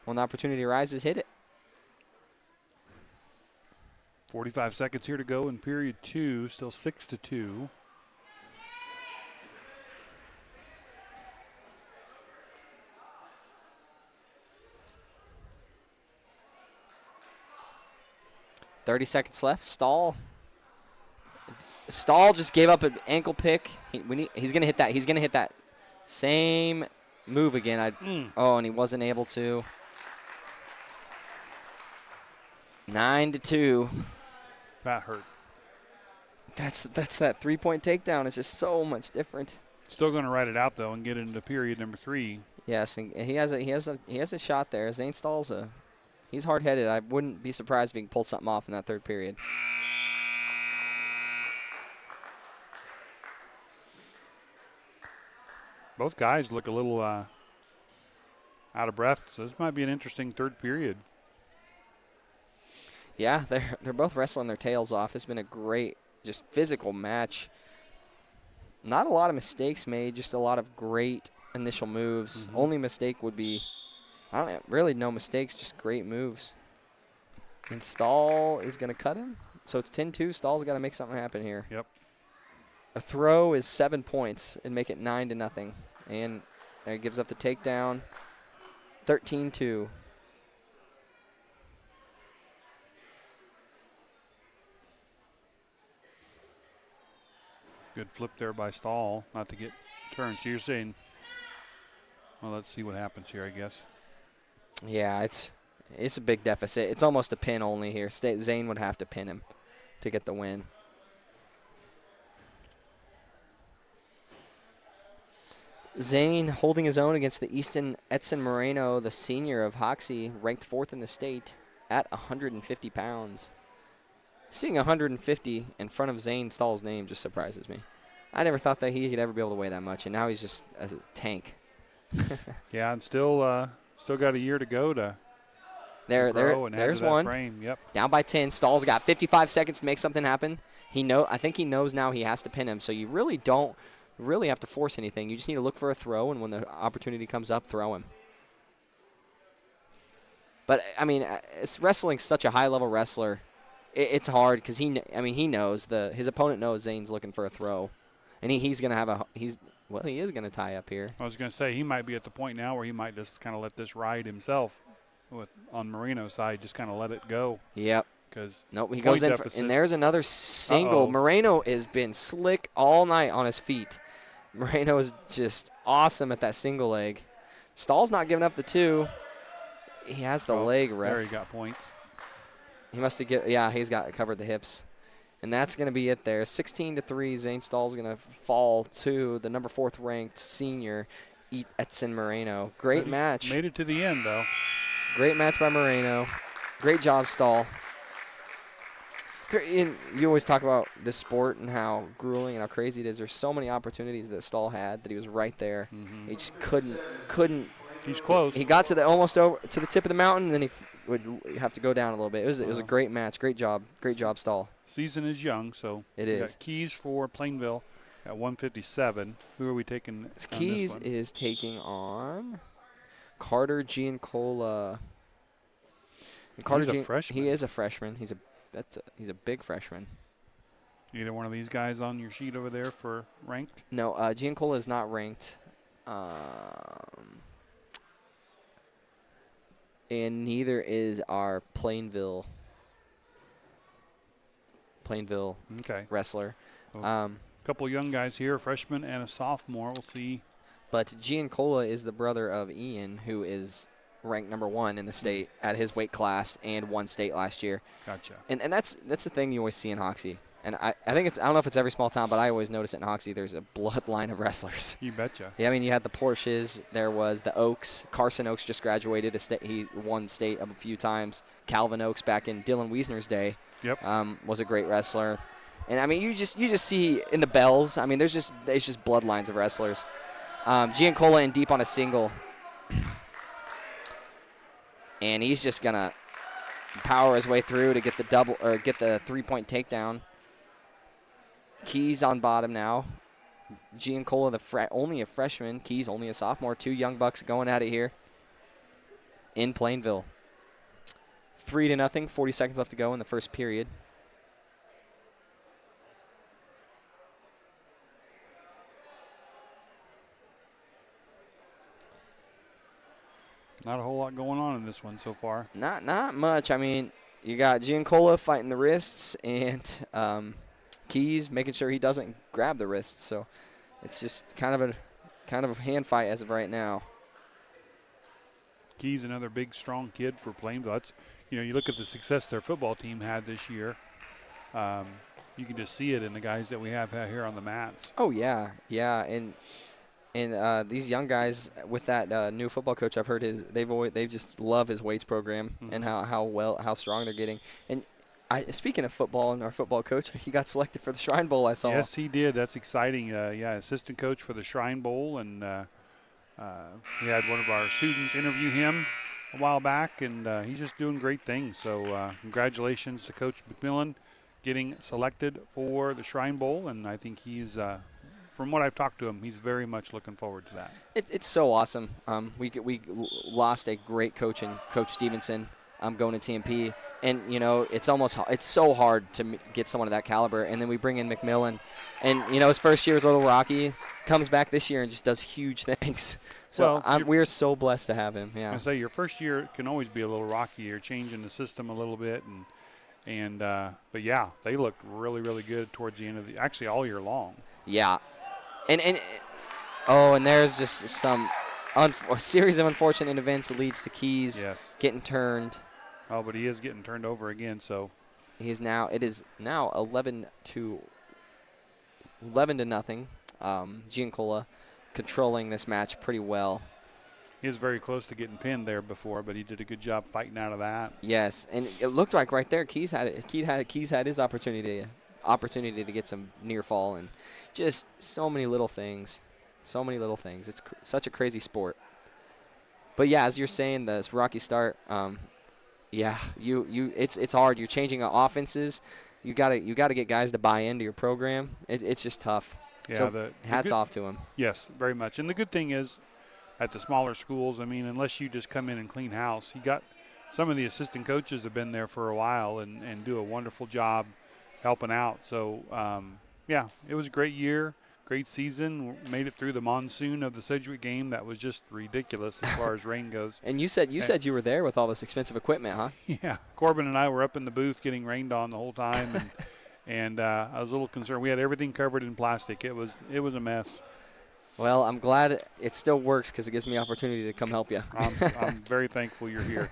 Speaker 2: When the opportunity arises, hit it.
Speaker 1: 45 seconds here to go in period 2, still 6-2.
Speaker 2: .30 seconds left. Stahl just gave up an ankle pick. He's gonna hit that. He's gonna hit that same move again. And he wasn't able to. 9-2.
Speaker 1: That hurt.
Speaker 2: That's that 3-point takedown. It's just so much different.
Speaker 1: Still going to ride it out, though, and get into period number 3.
Speaker 2: Yes, and he has a shot there. Zane Stahl's he's hard-headed. I wouldn't be surprised if he can pull something off in that third period.
Speaker 1: Both guys look a little out of breath, so this might be an interesting third period.
Speaker 2: Yeah, they're both wrestling their tails off. It's been a great, just physical match. Not a lot of mistakes made, just a lot of great initial moves. Only mistake would be, really no mistakes, just great moves. And Stahl is going to cut him. So it's 10-2. Stahl's got to make something happen here.
Speaker 1: Yep.
Speaker 2: A throw is 7 points and make it 9-0. And there he gives up the takedown. 13-2.
Speaker 1: Good flip there by Stahl, not to get turned. So you're saying, well, let's see what happens here, I guess.
Speaker 2: Yeah, it's a big deficit. It's almost a pin only here. Zane would have to pin him to get the win. Zane holding his own against the Easton Edson Moreno, the senior of Hoxie, ranked 4th in the state at 150 pounds. Seeing 150 in front of Zane Stahl's name just surprises me. I never thought that he could ever be able to weigh that much, and now he's just a tank.
Speaker 1: Yeah, and still got a year to go to grow and
Speaker 2: there's
Speaker 1: add to that
Speaker 2: one.
Speaker 1: frame. Yep.
Speaker 2: Down by 10. Stahl's got 55 seconds to make something happen. I think he knows now he has to pin him, so you really don't have to force anything. You just need to look for a throw, and when the opportunity comes up, throw him. But, I mean, wrestling's such a high-level wrestler. It's hard because he knows his opponent knows Zane's looking for a throw, and he's gonna have he is gonna tie up here.
Speaker 1: I was gonna say he might be at the point now where he might just kind of let this ride himself, on Moreno's side, just kind of let it go.
Speaker 2: Yep.
Speaker 1: Because
Speaker 2: nope, he goes in and there's another single. Moreno has been slick all night on his feet. Moreno is just awesome at that single leg. Stahl's not giving up the 2. He has the leg ref.
Speaker 1: There he got points.
Speaker 2: He must have he's got covered the hips. And that's going to be it there. 16-3, Zane Stahl's going to fall to the number 4th ranked senior, Edson Moreno. Great match.
Speaker 1: Made it to the end, though.
Speaker 2: Great match by Moreno. Great job, Stahl. You always talk about this sport and how grueling and how crazy it is. There's so many opportunities that Stahl had that he was right there. He just couldn't.
Speaker 1: He's close.
Speaker 2: He got to almost over to the tip of the mountain, and then he would have to go down a little bit. It was a great match. Great job, Stahl.
Speaker 1: Season is young, so
Speaker 2: it is.
Speaker 1: Got Keys for Plainville at 157. Who are we taking?
Speaker 2: Keys is taking on Carter Giancola.
Speaker 1: He's a freshman.
Speaker 2: He is a freshman. He's a big freshman.
Speaker 1: Either one of these guys on your sheet over there for ranked?
Speaker 2: No, Giancola is not ranked. And neither is our Plainville wrestler.
Speaker 1: A couple young guys here, a freshman and a sophomore. We'll see.
Speaker 2: But Giancola is the brother of Ian, who is ranked number 1 in the state at his weight class and won state last year.
Speaker 1: Gotcha.
Speaker 2: And that's the thing you always see in Hoxie. And I think I don't know if it's every small town, but I always notice it in Hoxie. There's a bloodline of wrestlers.
Speaker 1: You betcha.
Speaker 2: Yeah, I mean, you had the Porsches. There was the Oaks. Carson Oaks just graduated. He won state a few times. Calvin Oaks back in Dylan Wiesner's day.
Speaker 1: Yep.
Speaker 2: Was a great wrestler. And I mean, you just see in the bells. I mean, it's just bloodlines of wrestlers. Giancola in deep on a single, and he's just gonna power his way through to get the get the 3-point takedown. Keys on bottom now. Giancola, only a freshman. Keys only a sophomore. 2 young bucks going at it here in Plainville. 3-0. 40 seconds left to go in the first period.
Speaker 1: Not a whole lot going on in this one so far.
Speaker 2: Not much. I mean, you got Giancola fighting the wrists and Keys making sure he doesn't grab the wrists. So it's just kind of a hand fight as of right now.
Speaker 1: Keys, another big, strong kid for Plainville. That's, you look at the success their football team had this year. you can just see it in the guys that we have out here on the mats.
Speaker 2: Oh yeah, yeah, and these young guys with that new football coach, I've heard they just love his weights program and how strong they're getting. And speaking of football and our football coach, he got selected for the Shrine Bowl. I saw.
Speaker 1: Yes, he did. That's exciting. Yeah, assistant coach for the Shrine Bowl, and we had one of our students interview him a while back, and he's just doing great things. So congratulations to Coach McMillan getting selected for the Shrine Bowl, and I think he's, from what I've talked to him, he's very much looking forward to that.
Speaker 2: It's so awesome. We lost a great coach in Coach Stevenson going to TMP, and it's so hard to get someone of that caliber. And then we bring in McMillan, and his first year was a little rocky. Comes back this year and just does huge things. So we're so blessed to have him. Yeah.
Speaker 1: I say your first year can always be a little rocky. You're changing the system a little bit, but yeah, they looked really, really good towards the end of actually all year long.
Speaker 2: Yeah, and there's just a series of unfortunate events that leads to Keys getting turned.
Speaker 1: Oh, but he is getting turned over again. So
Speaker 2: it is now 11 to nothing. Giancola controlling this match pretty well.
Speaker 1: He was very close to getting pinned there before, but he did a good job fighting out of that.
Speaker 2: Yes, and it looked like right there Keys had it. Keys had his opportunity to get some near fall, and just so many little things. So many little things. It's such a crazy sport. But yeah, as you're saying, this rocky start. It's hard. You're changing offenses. You gotta get guys to buy into your program. It's just tough.
Speaker 1: Yeah,
Speaker 2: so hats off to him.
Speaker 1: Yes, very much. And the good thing is, at the smaller schools, I mean, unless you just come in and clean house, you got some of the assistant coaches have been there for a while and do a wonderful job helping out. So it was a great year. Great season. Made it through the monsoon of the Sedgwick game. That was just ridiculous as far as rain goes.
Speaker 2: And you said you were there with all this expensive equipment, huh?
Speaker 1: Yeah. Corbin and I were up in the booth getting rained on the whole time, and I was a little concerned. We had everything covered in plastic. It was a mess.
Speaker 2: Well, I'm glad it still works because it gives me opportunity to come help you.
Speaker 1: I'm very thankful you're here.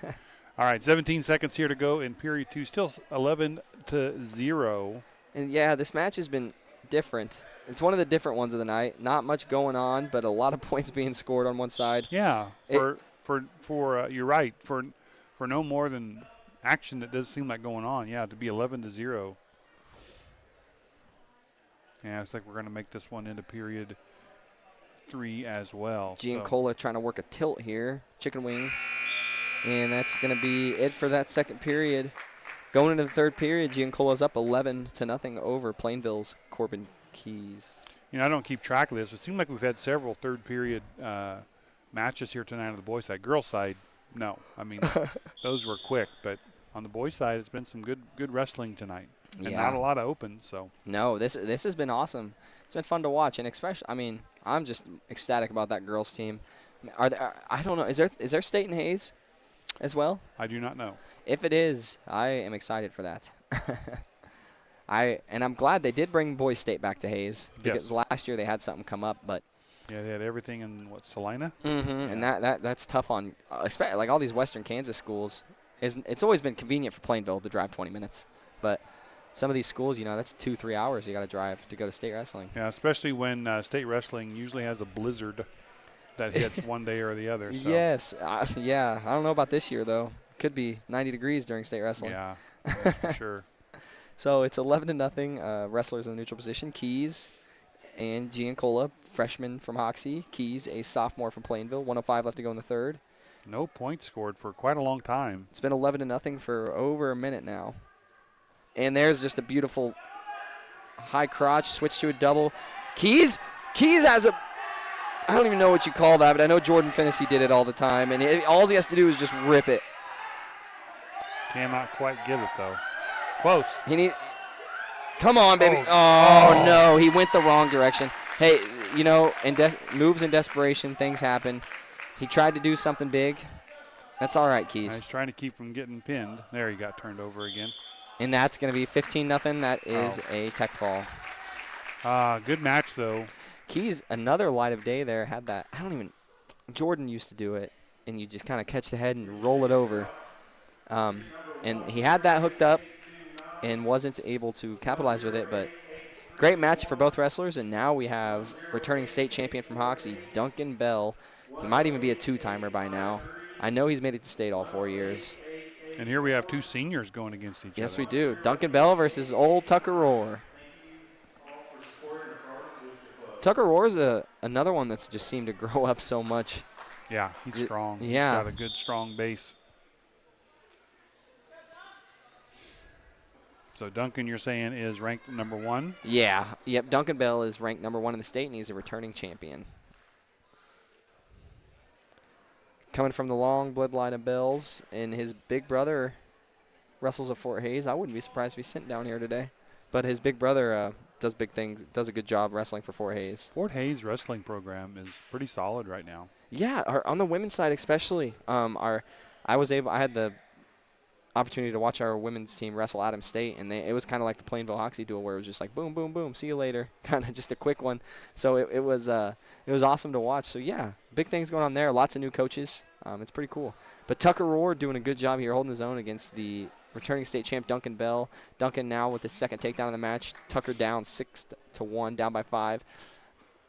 Speaker 1: All right, 17 seconds here to go in period 2. Still 11-0.
Speaker 2: And yeah, this match has been different. It's one of the different ones of the night. Not much going on, but a lot of points being scored on one side.
Speaker 1: Yeah, you're right. For no more than action that does seem like going on. Yeah, to be 11-0. Yeah, it's like we're going to make this one into period 3 as well.
Speaker 2: Giancola trying to work a tilt here. Chicken wing. And that's going to be it for that second period. Going into the third period, Giancola's up 11-0 over Plainville's Corbin Keys.
Speaker 1: I don't keep track of this. It seems like we've had several third period matches here tonight on the boys' side. Girls' side, no. I mean, those were quick. But on the boys' side, it's been some good wrestling tonight. And not a lot of opens. So
Speaker 2: no, this has been awesome. It's been fun to watch, and especially, I'm just ecstatic about that girls' team. I don't know. Is there state in Hayes as well?
Speaker 1: I do not know.
Speaker 2: If it is, I am excited for that. I'm glad they did bring boys state back to Hayes because last year they had something come up, but
Speaker 1: yeah, they had everything in Salina.
Speaker 2: Mm-hmm. Yeah. And that's tough on, especially like all these Western Kansas schools. It's always been convenient for Plainville to drive 20 minutes, but some of these schools, that's 2-3 hours you got to drive to go to state wrestling.
Speaker 1: Yeah, especially when state wrestling usually has a blizzard that hits one day or the other. So.
Speaker 2: Yes, yeah. I don't know about this year though. Could be 90 degrees during state wrestling.
Speaker 1: Yeah, for sure.
Speaker 2: So it's 11-0. Wrestlers in the neutral position. Keys and Giancola, freshman from Hoxie. Keys, a sophomore from Plainville. 1:05 left to go in the third.
Speaker 1: No points scored for quite a long time.
Speaker 2: It's been 11-0 for over a minute now. And there's just a beautiful high crotch, switch to a double. Keys has a, I don't even know what you call that, but I know Jordan Finnessy did it all the time. And all he has to do is just rip it.
Speaker 1: Cannot quite get it, though. Close.
Speaker 2: Come on, baby. Oh, no. He went the wrong direction. Hey, moves in desperation, things happen. He tried to do something big. That's all right, Keys.
Speaker 1: He's trying to keep from getting pinned. There, he got turned over again.
Speaker 2: And that's going to be 15-0. That is a tech fall.
Speaker 1: Good match, though.
Speaker 2: Keys, another light of day there, had that. Jordan used to do it, and you just kind of catch the head and roll it over. And he had that hooked up, and wasn't able to capitalize with it. But great match for both wrestlers, and now we have returning state champion from Hoxie, Duncan Bell. He might even be a two-timer by now. I know he's made it to state all 4 years.
Speaker 1: And here we have two seniors going against each other.
Speaker 2: Yes, we do. Duncan Bell versus old Tucker Rohr. Tucker Rohr's another one that's just seemed to grow up so much.
Speaker 1: Yeah, he's strong.
Speaker 2: Yeah.
Speaker 1: He's got a good, strong base. So Duncan, you're saying, is ranked number 1?
Speaker 2: Yeah. Yep, Duncan Bell is ranked number 1 in the state, and he's a returning champion. Coming from the long bloodline of Bells, and his big brother wrestles at Fort Hays. I wouldn't be surprised if he's sent down here today. But his big brother does big things, does a good job wrestling for Fort Hays.
Speaker 1: Fort Hays wrestling program is pretty solid right now.
Speaker 2: Yeah, on the women's side especially. I had the opportunity to watch our women's team wrestle Adams State, and it was kind of like the Plainville Hoxie duel, where it was just like boom, boom, boom, see you later, kind of just a quick one. So it was awesome to watch. So yeah, big things going on there. Lots of new coaches. It's pretty cool. But Tucker Rohr doing a good job here, holding his own against the returning state champ Duncan Bell. Duncan now with his second takedown of the match. Tucker down 6-1, down by 5.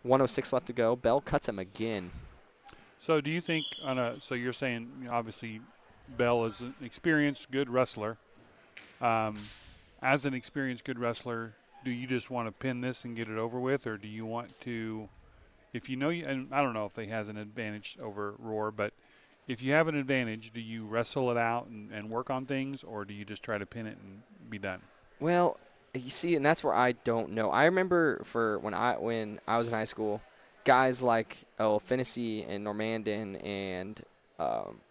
Speaker 2: 1:06 left to go. Bell cuts him again.
Speaker 1: So do you think so you're saying, obviously Bell is an experienced, good wrestler. As an experienced, good wrestler, do you just want to pin this and get it over with, or do you want to, if you know, and I don't know if he has an advantage over Rohr, but if you have an advantage, do you wrestle it out and work on things, or do you just try to pin it and be done?
Speaker 2: Well, you see, and that's where I don't know. I remember when I was in high school, guys like Finnessy and Normandin and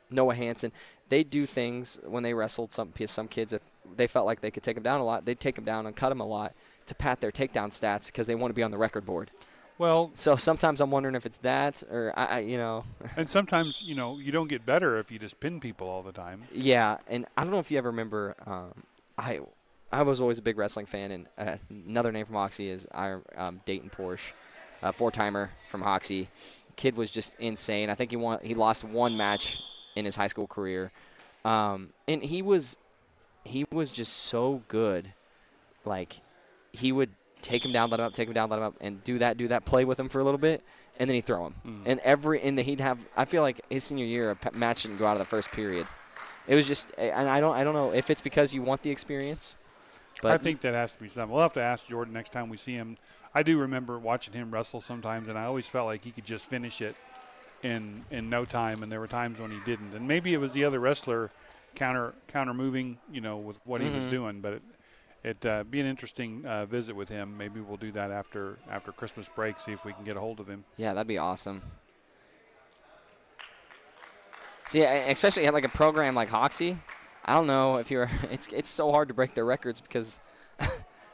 Speaker 2: Noah Hansen, they do things when they wrestled some kids that they felt like they could take them down a lot. They'd take them down and cut them a lot to pat their takedown stats because they want to be on the record board.
Speaker 1: Well,
Speaker 2: so sometimes I'm wondering if it's that or
Speaker 1: And sometimes you don't get better if you just pin people all the time.
Speaker 2: Yeah, and I don't know if you ever remember. I was always a big wrestling fan, and another name from Hoxie is Dayton Porsche, 4-timer from Hoxie. Kid was just insane. I think he lost one match in his high school career, and he was just so good. Like, he would take him down, let him up, take him down, let him up, and do that, play with him for a little bit, and then he'd throw him. And he'd have. I feel like his senior year, a match didn't go out of the first period. It was just, and I don't know if it's because you want the experience. But
Speaker 1: I think that has to be something. We'll have to ask Jordan next time we see him. I do remember watching him wrestle sometimes, and I always felt like he could just finish it in no time, and there were times when he didn't. And maybe it was the other wrestler counter moving, with what he was doing. But it'd be an interesting visit with him. Maybe we'll do that after Christmas break, see if we can get a hold of him.
Speaker 2: Yeah, that'd be awesome. See, especially at like a program like Hoxie, I don't know if you're. It's so hard to break their records because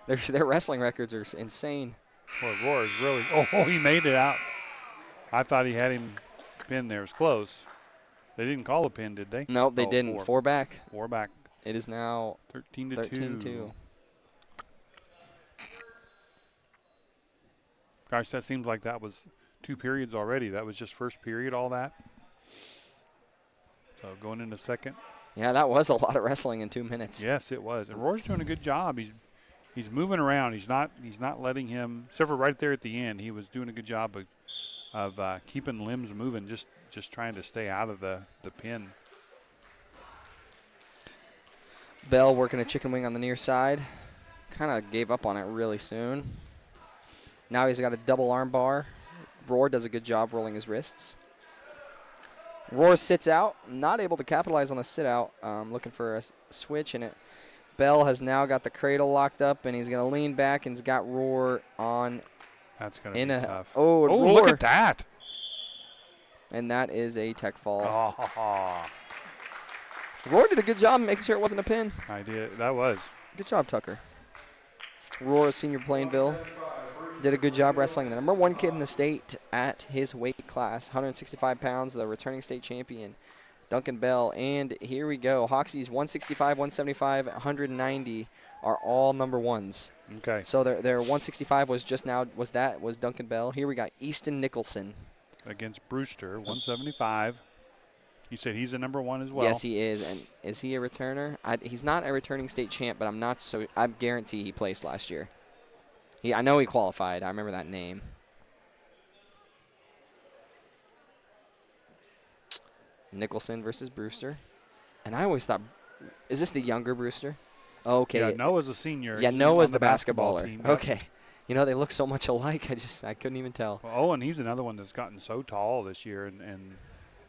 Speaker 2: their wrestling records are insane.
Speaker 1: Boy, Rohr is really. Oh, he made it out. I thought he had him pinned there. It was close. They didn't call a pin, did they?
Speaker 2: Nope, they didn't. 4 back.
Speaker 1: 4 back.
Speaker 2: It is now
Speaker 1: 13-2. Gosh, that seems like that was 2 periods already. That was just first period, all that. So going into second.
Speaker 2: Yeah, that was a lot of wrestling in 2 minutes.
Speaker 1: Yes, it was. And Rohr's doing a good job. He's moving around. He's not letting him, except for right there at the end, he was doing a good job of keeping limbs moving, just trying to stay out of the pin.
Speaker 2: Bell working a chicken wing on the near side. Kind of gave up on it really soon. Now he's got a double arm bar. Rohr does a good job rolling his wrists. Rohr sits out, not able to capitalize on the sit out. Looking for a switch, and Bell has now got the cradle locked up, and he's going to lean back and he's got Rohr on.
Speaker 1: That's going to be tough.
Speaker 2: Oh, Rohr.
Speaker 1: Look at that.
Speaker 2: And that is a tech fall.
Speaker 1: Oh.
Speaker 2: Rohr did a good job making sure it wasn't a pin.
Speaker 1: I did. That was.
Speaker 2: Good job, Tucker. Rohr, senior Plainville, did a good job wrestling. The number 1 kid in the state at his weight class, 165 pounds, the returning state champion, Duncan Bell. And here we go. Hoxie's 165, 175, 190 are all number 1s.
Speaker 1: Okay.
Speaker 2: So their 165 was was Duncan Bell. Here we got Easton Nicholson.
Speaker 1: Against Brewster, 175. You said he's a number 1 as well.
Speaker 2: Yes, he is. And is he a returner? He's not a returning state champ, but I guarantee he placed last year. I know he qualified. I remember that name. Nicholson versus Brewster. And I always thought, is this the younger Brewster? Okay.
Speaker 1: Yeah, Noah's a senior.
Speaker 2: Yeah,
Speaker 1: He's
Speaker 2: Noah's
Speaker 1: on
Speaker 2: the basketballer.
Speaker 1: team.
Speaker 2: Okay. You know, they look so much alike. I couldn't even tell.
Speaker 1: Well, and he's another one that's gotten so tall this year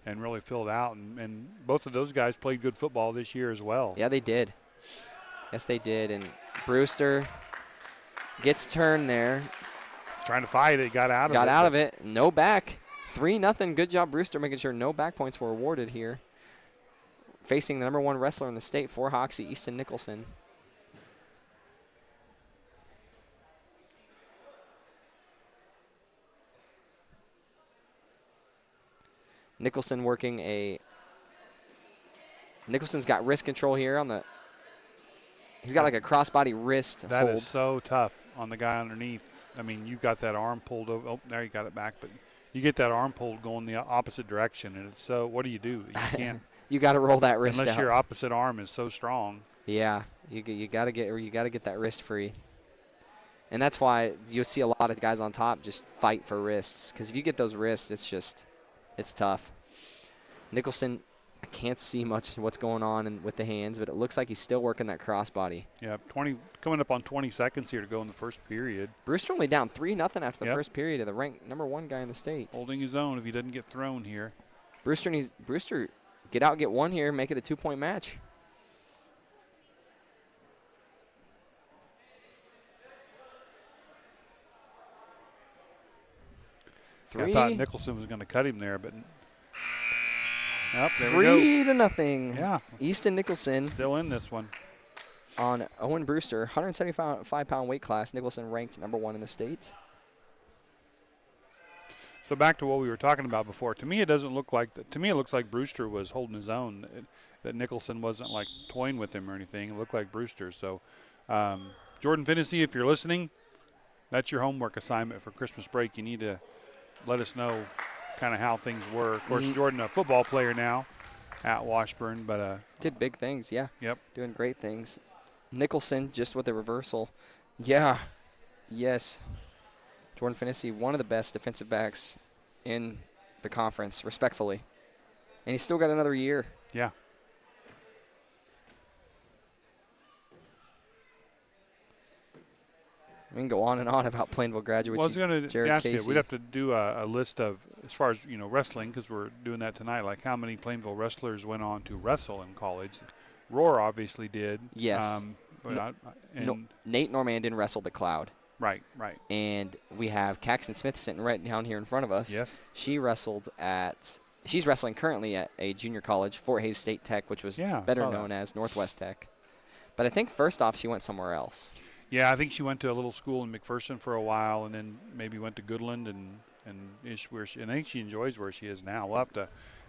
Speaker 1: and really filled out. And both of those guys played good football this year as well.
Speaker 2: Yeah, they did. Yes, they did. And Brewster gets turned there.
Speaker 1: Trying to fight it, got out of it.
Speaker 2: Got out of it. No back. 3-0. Good job, Brewster, making sure no back points were awarded here. Facing the number 1 wrestler in the state for Hoxie, Easton Nicholson. Nicholson's got wrist control here on the. He's got like a crossbody wrist hold.
Speaker 1: That is so tough on the guy underneath. I mean, you got that arm pulled over. Oh, there you got it back, but you get that arm pulled going the opposite direction, and it's so. What do? You can't.
Speaker 2: You got to roll that wrist
Speaker 1: unless
Speaker 2: out.
Speaker 1: your opposite arm is so strong.
Speaker 2: Yeah, you got to get that wrist free, and that's why you'll see a lot of guys on top just fight for wrists. Because if you get those wrists, it's tough. Nicholson, I can't see much what's going on with the hands, but it looks like he's still working that crossbody.
Speaker 1: Yeah, coming up on 20 seconds here to go in the first period.
Speaker 2: Brewster only down 3-0 after the first period of the ranked number 1 guy in the state.
Speaker 1: Holding his own if he doesn't get thrown here.
Speaker 2: Brewster get out, get 1 here, make it a 2-point match.
Speaker 1: I thought Nicholson was going to cut him there, but there we go.
Speaker 2: 3-0.
Speaker 1: Yeah.
Speaker 2: Easton Nicholson
Speaker 1: Still in this one.
Speaker 2: on Owen Brewster, 175-pound weight class. Nicholson ranked number 1 in the state.
Speaker 1: So back to what we were talking about before. To me, it doesn't look like – to me, it looks like Brewster was holding his own, that Nicholson wasn't, like, toying with him or anything. It looked like Brewster. So, Jordan Finney, if you're listening, that's your homework assignment for Christmas break. You need to let us know kind of how things were. Of course, Jordan, a football player now at Washburn, but
Speaker 2: did big things, yeah.
Speaker 1: Yep.
Speaker 2: Doing great things. Nicholson just with a reversal. Yeah. Yes. Jordan Finney, one of the best defensive backs in the conference, respectfully. And he's still got another year.
Speaker 1: Yeah.
Speaker 2: We can go on and on about Plainville graduates.
Speaker 1: Well, I was going to ask you,
Speaker 2: Casey.
Speaker 1: we'd have to do a list of, as far as, wrestling, because we're doing that tonight, like how many Plainville wrestlers went on to wrestle in college. Roar obviously did.
Speaker 2: Yes. Nate Norman didn't wrestle the Cloud.
Speaker 1: Right.
Speaker 2: And we have Caxton Smith sitting right down here in front of us.
Speaker 1: Yes.
Speaker 2: She's wrestling currently at a junior college, Fort Hays State Tech, which was better known as Northwest Tech. But I think first off she went somewhere else. Yeah,
Speaker 1: I think she went to a little school in McPherson for a while, and then maybe went to Goodland, and I think she enjoys where she is now. We'll have to,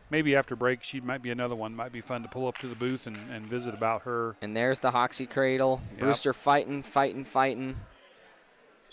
Speaker 1: maybe after break, she might be another one. Might be fun to pull up to the booth and visit about her.
Speaker 2: And there's the Hoxie cradle. Yep. Brewster fighting.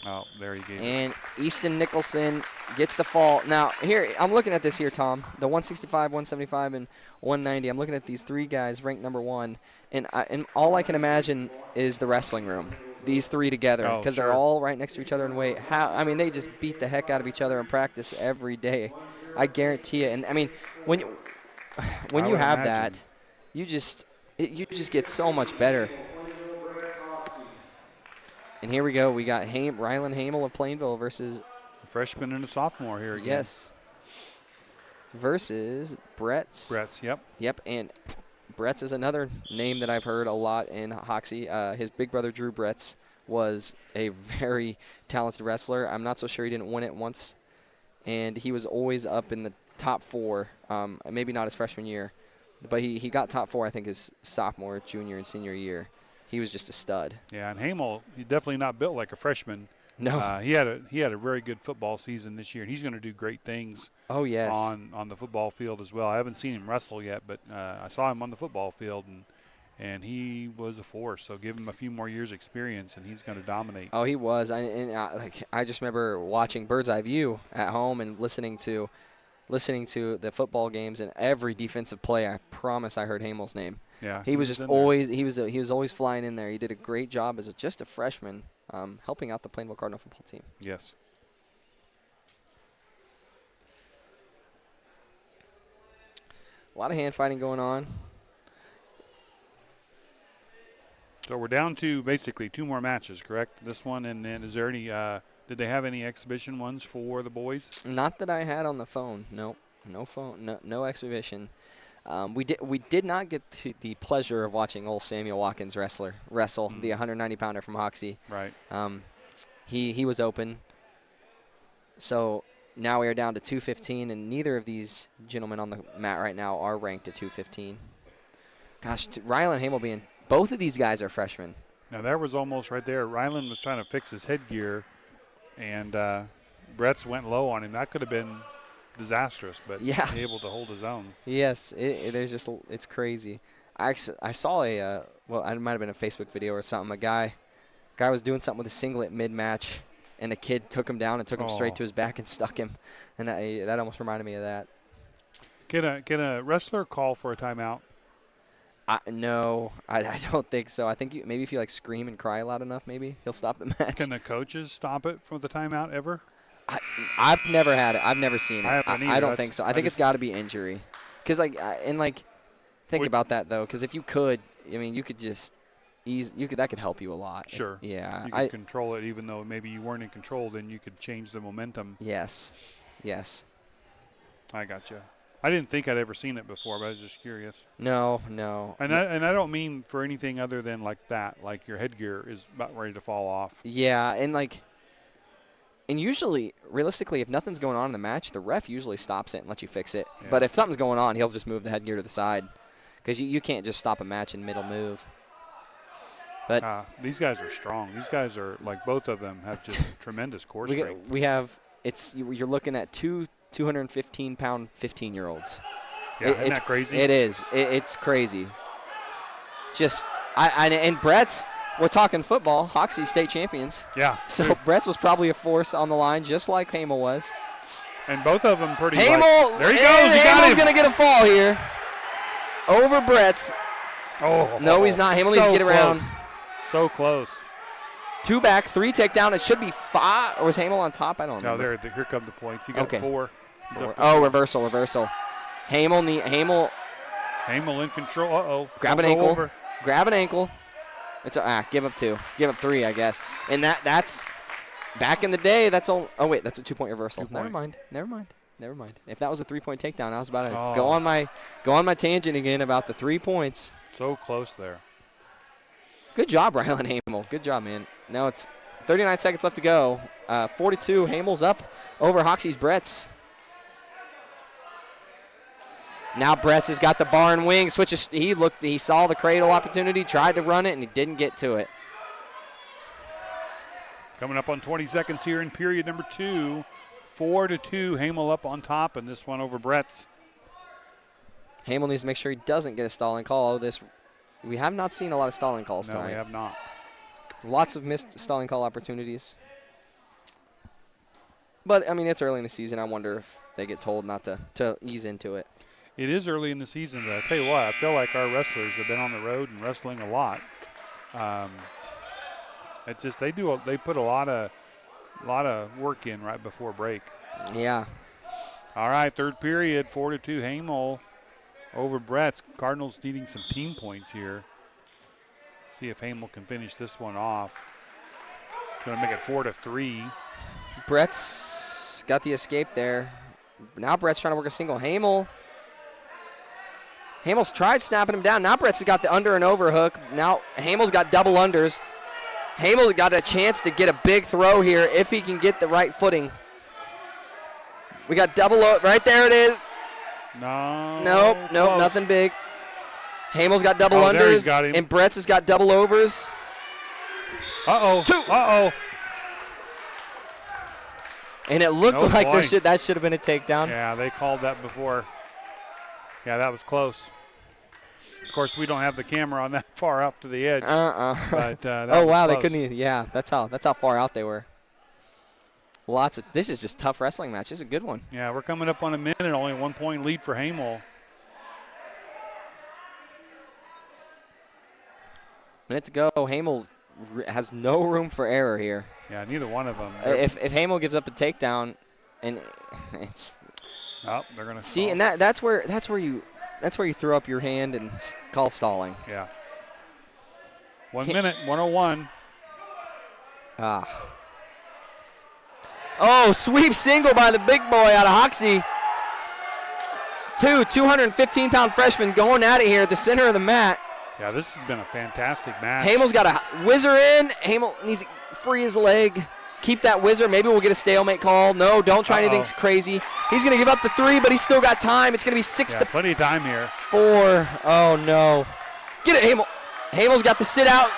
Speaker 1: Oh, there you go.
Speaker 2: And Easton Nicholson gets the fall. Now, here, I'm looking at this here, Tom. The 165, 175, and 190. I'm looking at these 3 guys ranked number 1. And all I can imagine is the wrestling room. These 3 together, because they're all right next to each other in weight. They just beat the heck out of each other in practice every day. I guarantee it. And I mean, when you have that, you just get so much better. And here we go. We got Rylan Hamel of Plainville versus
Speaker 1: a freshman and a sophomore here again.
Speaker 2: Yes. Versus Bretts.
Speaker 1: Yep.
Speaker 2: Yep, and Bretts is another name that I've heard a lot in Hoxie. His big brother, Drew Bretts, was a very talented wrestler. I'm not so sure he didn't win it once. And he was always up in the top 4, maybe not his freshman year. But he got top 4, I think, his sophomore, junior, and senior year. He was just a stud.
Speaker 1: Yeah, and Hamel, he's definitely not built like a freshman.
Speaker 2: No.
Speaker 1: He had a very good football season this year, and he's going to do great things.
Speaker 2: Oh, yes.
Speaker 1: On the football field as well. I haven't seen him wrestle yet, but I saw him on the football field, and he was a force. So give him a few more years' experience, and he's going to dominate.
Speaker 2: Oh, he was. I just remember watching Bird's Eye View at home and listening to listening to the football games and every defensive play, I promise I heard Hamel's name.
Speaker 1: Yeah,
Speaker 2: he was just
Speaker 1: in
Speaker 2: always he was always flying in there. He did a great job as just a freshman, helping out the Plainville Cardinal football team.
Speaker 1: Yes.
Speaker 2: A lot of hand fighting going on.
Speaker 1: So we're down to basically 2 more matches, correct? This one, and then is there any? Did they have any exhibition ones for the boys?
Speaker 2: Not that I had on the phone. Nope. No phone. No exhibition. We did not get the pleasure of watching old Samuel Watkins wrestle the 190-pounder from Hoxie.
Speaker 1: Right.
Speaker 2: He was open. So now we are down to 215, and neither of these gentlemen on the mat right now are ranked at 215. Gosh, Rylan Hamel being both of these guys are freshmen.
Speaker 1: Now that was almost right there. Rylan was trying to fix his headgear, and Brett's went low on him. That could have been disastrous, but
Speaker 2: yeah,
Speaker 1: able to hold his own.
Speaker 2: Yes, it's crazy. I saw it might have been a Facebook video or something. A guy was doing something with a singlet mid-match, and a kid took him down and took him straight to his back and stuck him, and that almost reminded me of that.
Speaker 1: Can a wrestler call for a timeout?
Speaker 2: No, I don't think so. I think maybe if you scream and cry loud enough, maybe he'll stop the match.
Speaker 1: Can the coaches stop it for the timeout ever?
Speaker 2: I've never had it. I've never seen it.
Speaker 1: I
Speaker 2: don't think so. I think it's got to be injury. Because think about that though. Because if you could, you could just that could help you a lot.
Speaker 1: Sure.
Speaker 2: Yeah.
Speaker 1: You could control it, even though maybe you weren't in control. Then you could change the momentum.
Speaker 2: Yes.
Speaker 1: I gotcha. I didn't think I'd ever seen it before, but I was just curious.
Speaker 2: No.
Speaker 1: And I don't mean for anything other than like that. Like your headgear is about ready to fall off.
Speaker 2: Yeah, and usually, realistically, if nothing's going on in the match, the ref usually stops it and lets you fix it. Yeah. But if something's going on, he'll just move the headgear to the side because you can't just stop a match in middle move. But
Speaker 1: these guys are strong. These guys are both of them have just tremendous core strength.
Speaker 2: You're looking at 215-pound 15-year-olds.
Speaker 1: Yeah, isn't that crazy?
Speaker 2: It is. It's crazy. And Brett's. We're talking football. Hoxie state champions.
Speaker 1: Yeah.
Speaker 2: So Brett's was probably a force on the line, just like Hamel was.
Speaker 1: And both of them pretty.
Speaker 2: Hamel.
Speaker 1: There he goes.
Speaker 2: Hamel's going to get a fall here over Brett's.
Speaker 1: Oh.
Speaker 2: No, he's not. Hamel needs to get around.
Speaker 1: So close.
Speaker 2: 2 back, 3 takedown. It should be 5. Or was Hamel on top? I don't know.
Speaker 1: No, here come the points. He got 4.
Speaker 2: Reversal. Hamel
Speaker 1: in control. Uh-oh.
Speaker 2: Grab an ankle. It's give up 2. Give up 3, I guess. And that's back in the day. That's all. Oh wait, that's a 2-point reversal. Never mind. If that was a 3-point takedown, I was about to go on my tangent again about the 3 points.
Speaker 1: So close there.
Speaker 2: Good job, Rylan Hamel. Good job, man. Now it's 39 seconds left to go. 42. Hamel's up over Hoxie's Brett's. Now Brett's has got the barn wing. Switches. He saw the cradle opportunity, tried to run it, and he didn't get to it.
Speaker 1: Coming up on 20 seconds here in period number 2. 4-2. Hamel up on top, and this one over Brett's.
Speaker 2: Hamel needs to make sure he doesn't get a stalling call. We have not seen a lot of stalling calls tonight.
Speaker 1: No, we have not.
Speaker 2: Lots of missed stalling call opportunities. But, it's early in the season. I wonder if they get told not to ease into it.
Speaker 1: It is early in the season, but I tell you what, I feel like our wrestlers have been on the road and wrestling a lot. It's just they put a lot of work in right before break.
Speaker 2: Yeah.
Speaker 1: All right, third period, 4-2 Hamel over Brett's. Cardinals needing some team points here. See if Hamel can finish this one off. Going to make it 4-3.
Speaker 2: Brett's got the escape there. Now Brett's trying to work a single. Hamel's tried snapping him down. Now Brett's has got the under and over hook. Now Hamel's got double unders. Hamel got a chance to get a big throw here if he can get the right footing. We got double right there it is. Nope, nothing big. Hamel's got double unders, and Brett's has got double overs.
Speaker 1: Uh-oh.
Speaker 2: And it looked like that should have been a takedown.
Speaker 1: Yeah, they called that before. Yeah, that was close. Of course, we don't have the camera on that far out to the edge.
Speaker 2: But
Speaker 1: that
Speaker 2: oh,
Speaker 1: was
Speaker 2: wow,
Speaker 1: close.
Speaker 2: they couldn't even. Yeah, that's how far out they were. This is just tough wrestling match. This is a good one.
Speaker 1: Yeah, we're coming up on a minute. Only 1 point lead for Hamel.
Speaker 2: Minute to go. Hamel has no room for error here.
Speaker 1: Yeah, neither one of them.
Speaker 2: If Hamel gives up a takedown, and it's
Speaker 1: they're gonna
Speaker 2: see,
Speaker 1: stall.
Speaker 2: and that's where you throw up your hand and call stalling.
Speaker 1: Yeah. 1 minute, 1:01.
Speaker 2: Oh, sweep single by the big boy out of Hoxie. 215-pound freshmen going at it here at the center of the mat.
Speaker 1: Yeah, this has been a fantastic match.
Speaker 2: Hamel's got a whizzer in. Hamel needs to free his leg. Keep that whizzer. Maybe we'll get a stalemate call. No, don't try anything crazy. He's going to give up the 3, but he's still got time. It's going to be 6 to
Speaker 1: plenty of time here.
Speaker 2: 4. Oh, no. Get it, Hamel. Hamel's got the sit out.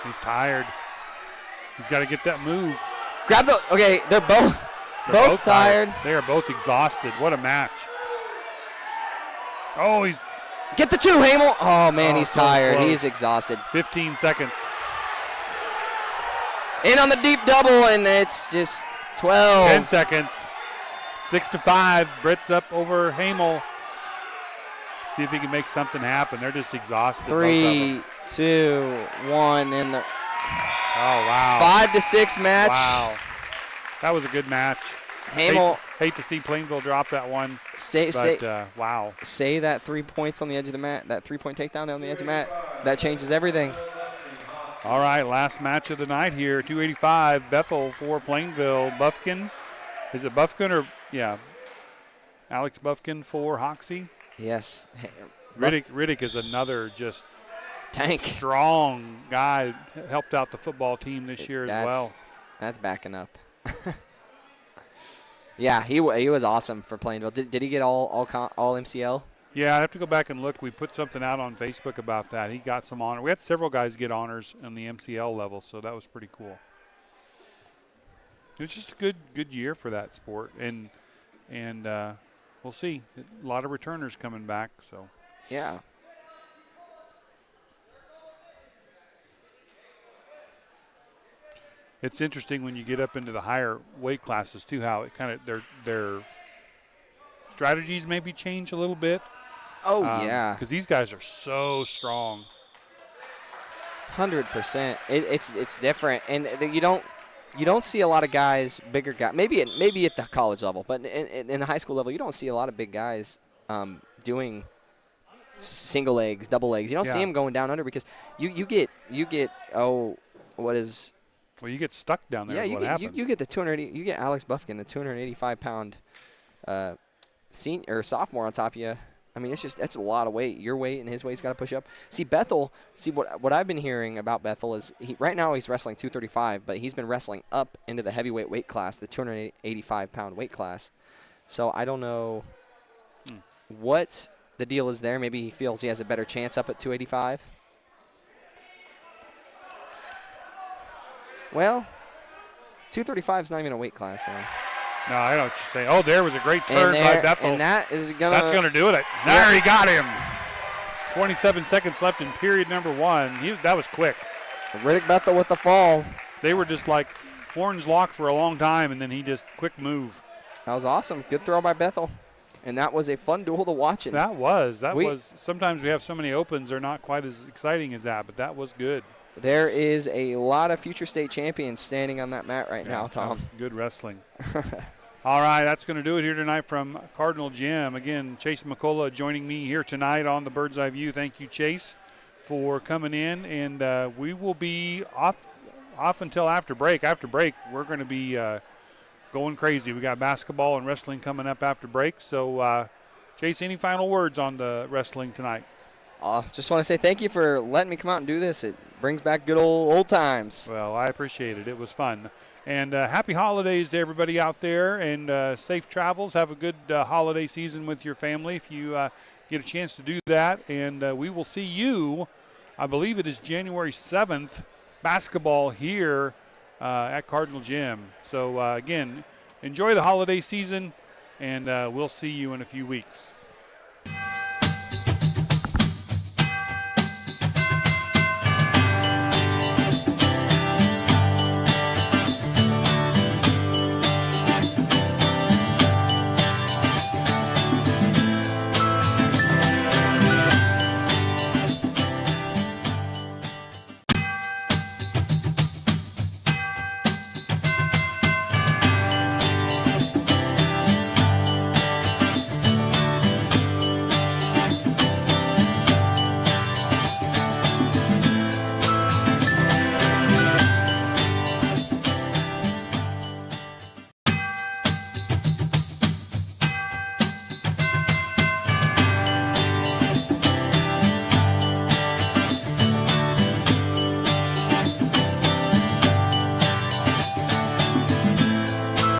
Speaker 1: He's tired. He's got to get that move.
Speaker 2: Grab the. Okay, they're both tired.
Speaker 1: They are both exhausted. What a match. Oh, he's.
Speaker 2: Get the 2, Hamel. Oh, man, he's
Speaker 1: so
Speaker 2: tired.
Speaker 1: close.
Speaker 2: He's exhausted.
Speaker 1: 15 seconds.
Speaker 2: In on the deep double, and it's just 12.
Speaker 1: 10 seconds. 6 to 5. Britt's up over Hamel. See if he can make something happen. They're just exhausted.
Speaker 2: 3, 2, 1, and the.
Speaker 1: Oh, wow.
Speaker 2: 5 to 6 match.
Speaker 1: Wow. That was a good match.
Speaker 2: Hamel.
Speaker 1: Hate to see Plainville drop that one. Wow.
Speaker 2: Say that 3 points on the edge of the mat, that 3-point takedown on the edge of the mat. That changes everything.
Speaker 1: All right, last match of the night here. 285 Bethel for Plainville. Buffkin. Is it Buffkin or, yeah, Alex Buffkin for Hoxie?
Speaker 2: Yes.
Speaker 1: Riddick is another just
Speaker 2: tank,
Speaker 1: strong guy. Helped out the football team this year as well.
Speaker 2: That's backing up. Yeah, he was awesome for Plainville. Did he get all MCL?
Speaker 1: Yeah, I have to go back and look. We put something out on Facebook about that. He got some honor. We had several guys get honors on the MCL level, so that was pretty cool. It was just a good year for that sport, and we'll see. A lot of returners coming back, so.
Speaker 2: Yeah.
Speaker 1: It's interesting when you get up into the higher weight classes too, how it kind of their strategies maybe change a little bit.
Speaker 2: Oh yeah,
Speaker 1: because these guys are so strong.
Speaker 2: 100%. It's different, and you don't see a lot of guys, bigger guys. Maybe at the college level, but in the high school level, you don't see a lot of big guys doing single legs, double legs. You don't see them going down under because you get what is.
Speaker 1: Well, you get stuck down there.
Speaker 2: Yeah, you get the 280. You get Alex Buffkin, the 285-pound senior or sophomore on top of you. I mean, that's a lot of weight. Your weight and his weight's got to push up. See Bethel. See what I've been hearing about Bethel is right now he's wrestling 235, but he's been wrestling up into the heavyweight weight class, the 285-pound weight class. So I don't know what the deal is there. Maybe he feels he has a better chance up at 285. Well, 235 is not even a weight class. So.
Speaker 1: No, I know what you're saying. Oh, there was a great turn by Bethel.
Speaker 2: And that's going
Speaker 1: to do it. There, he got him. 27 seconds left in period number 1. That was quick.
Speaker 2: Riddick Bethel with the fall.
Speaker 1: They were just like horns locked for a long time, and then he just quick move.
Speaker 2: That was awesome. Good throw by Bethel. And that was a fun duel to watch.
Speaker 1: That was. Sometimes we have so many opens, they're not quite as exciting as that, but that was good.
Speaker 2: There is a lot of future state champions standing on that mat right now, Tom.
Speaker 1: Good wrestling. All right, that's going to do it here tonight from Cardinal Gym. Again, Chase McCullough joining me here tonight on the Bird's Eye View. Thank you, Chase, for coming in. And we will be off until after break. After break, we're going to be going crazy. We got basketball and wrestling coming up after break. So, Chase, any final words on the wrestling tonight?
Speaker 2: Just want to say thank you for letting me come out and do this. It brings back good old times.
Speaker 1: Well, I appreciate it. It was fun. And happy holidays to everybody out there, and safe travels. Have a good holiday season with your family if you get a chance to do that. And we will see you, I believe it is January 7th, basketball here at Cardinal Gym. So, again, enjoy the holiday season, and we'll see you in a few weeks.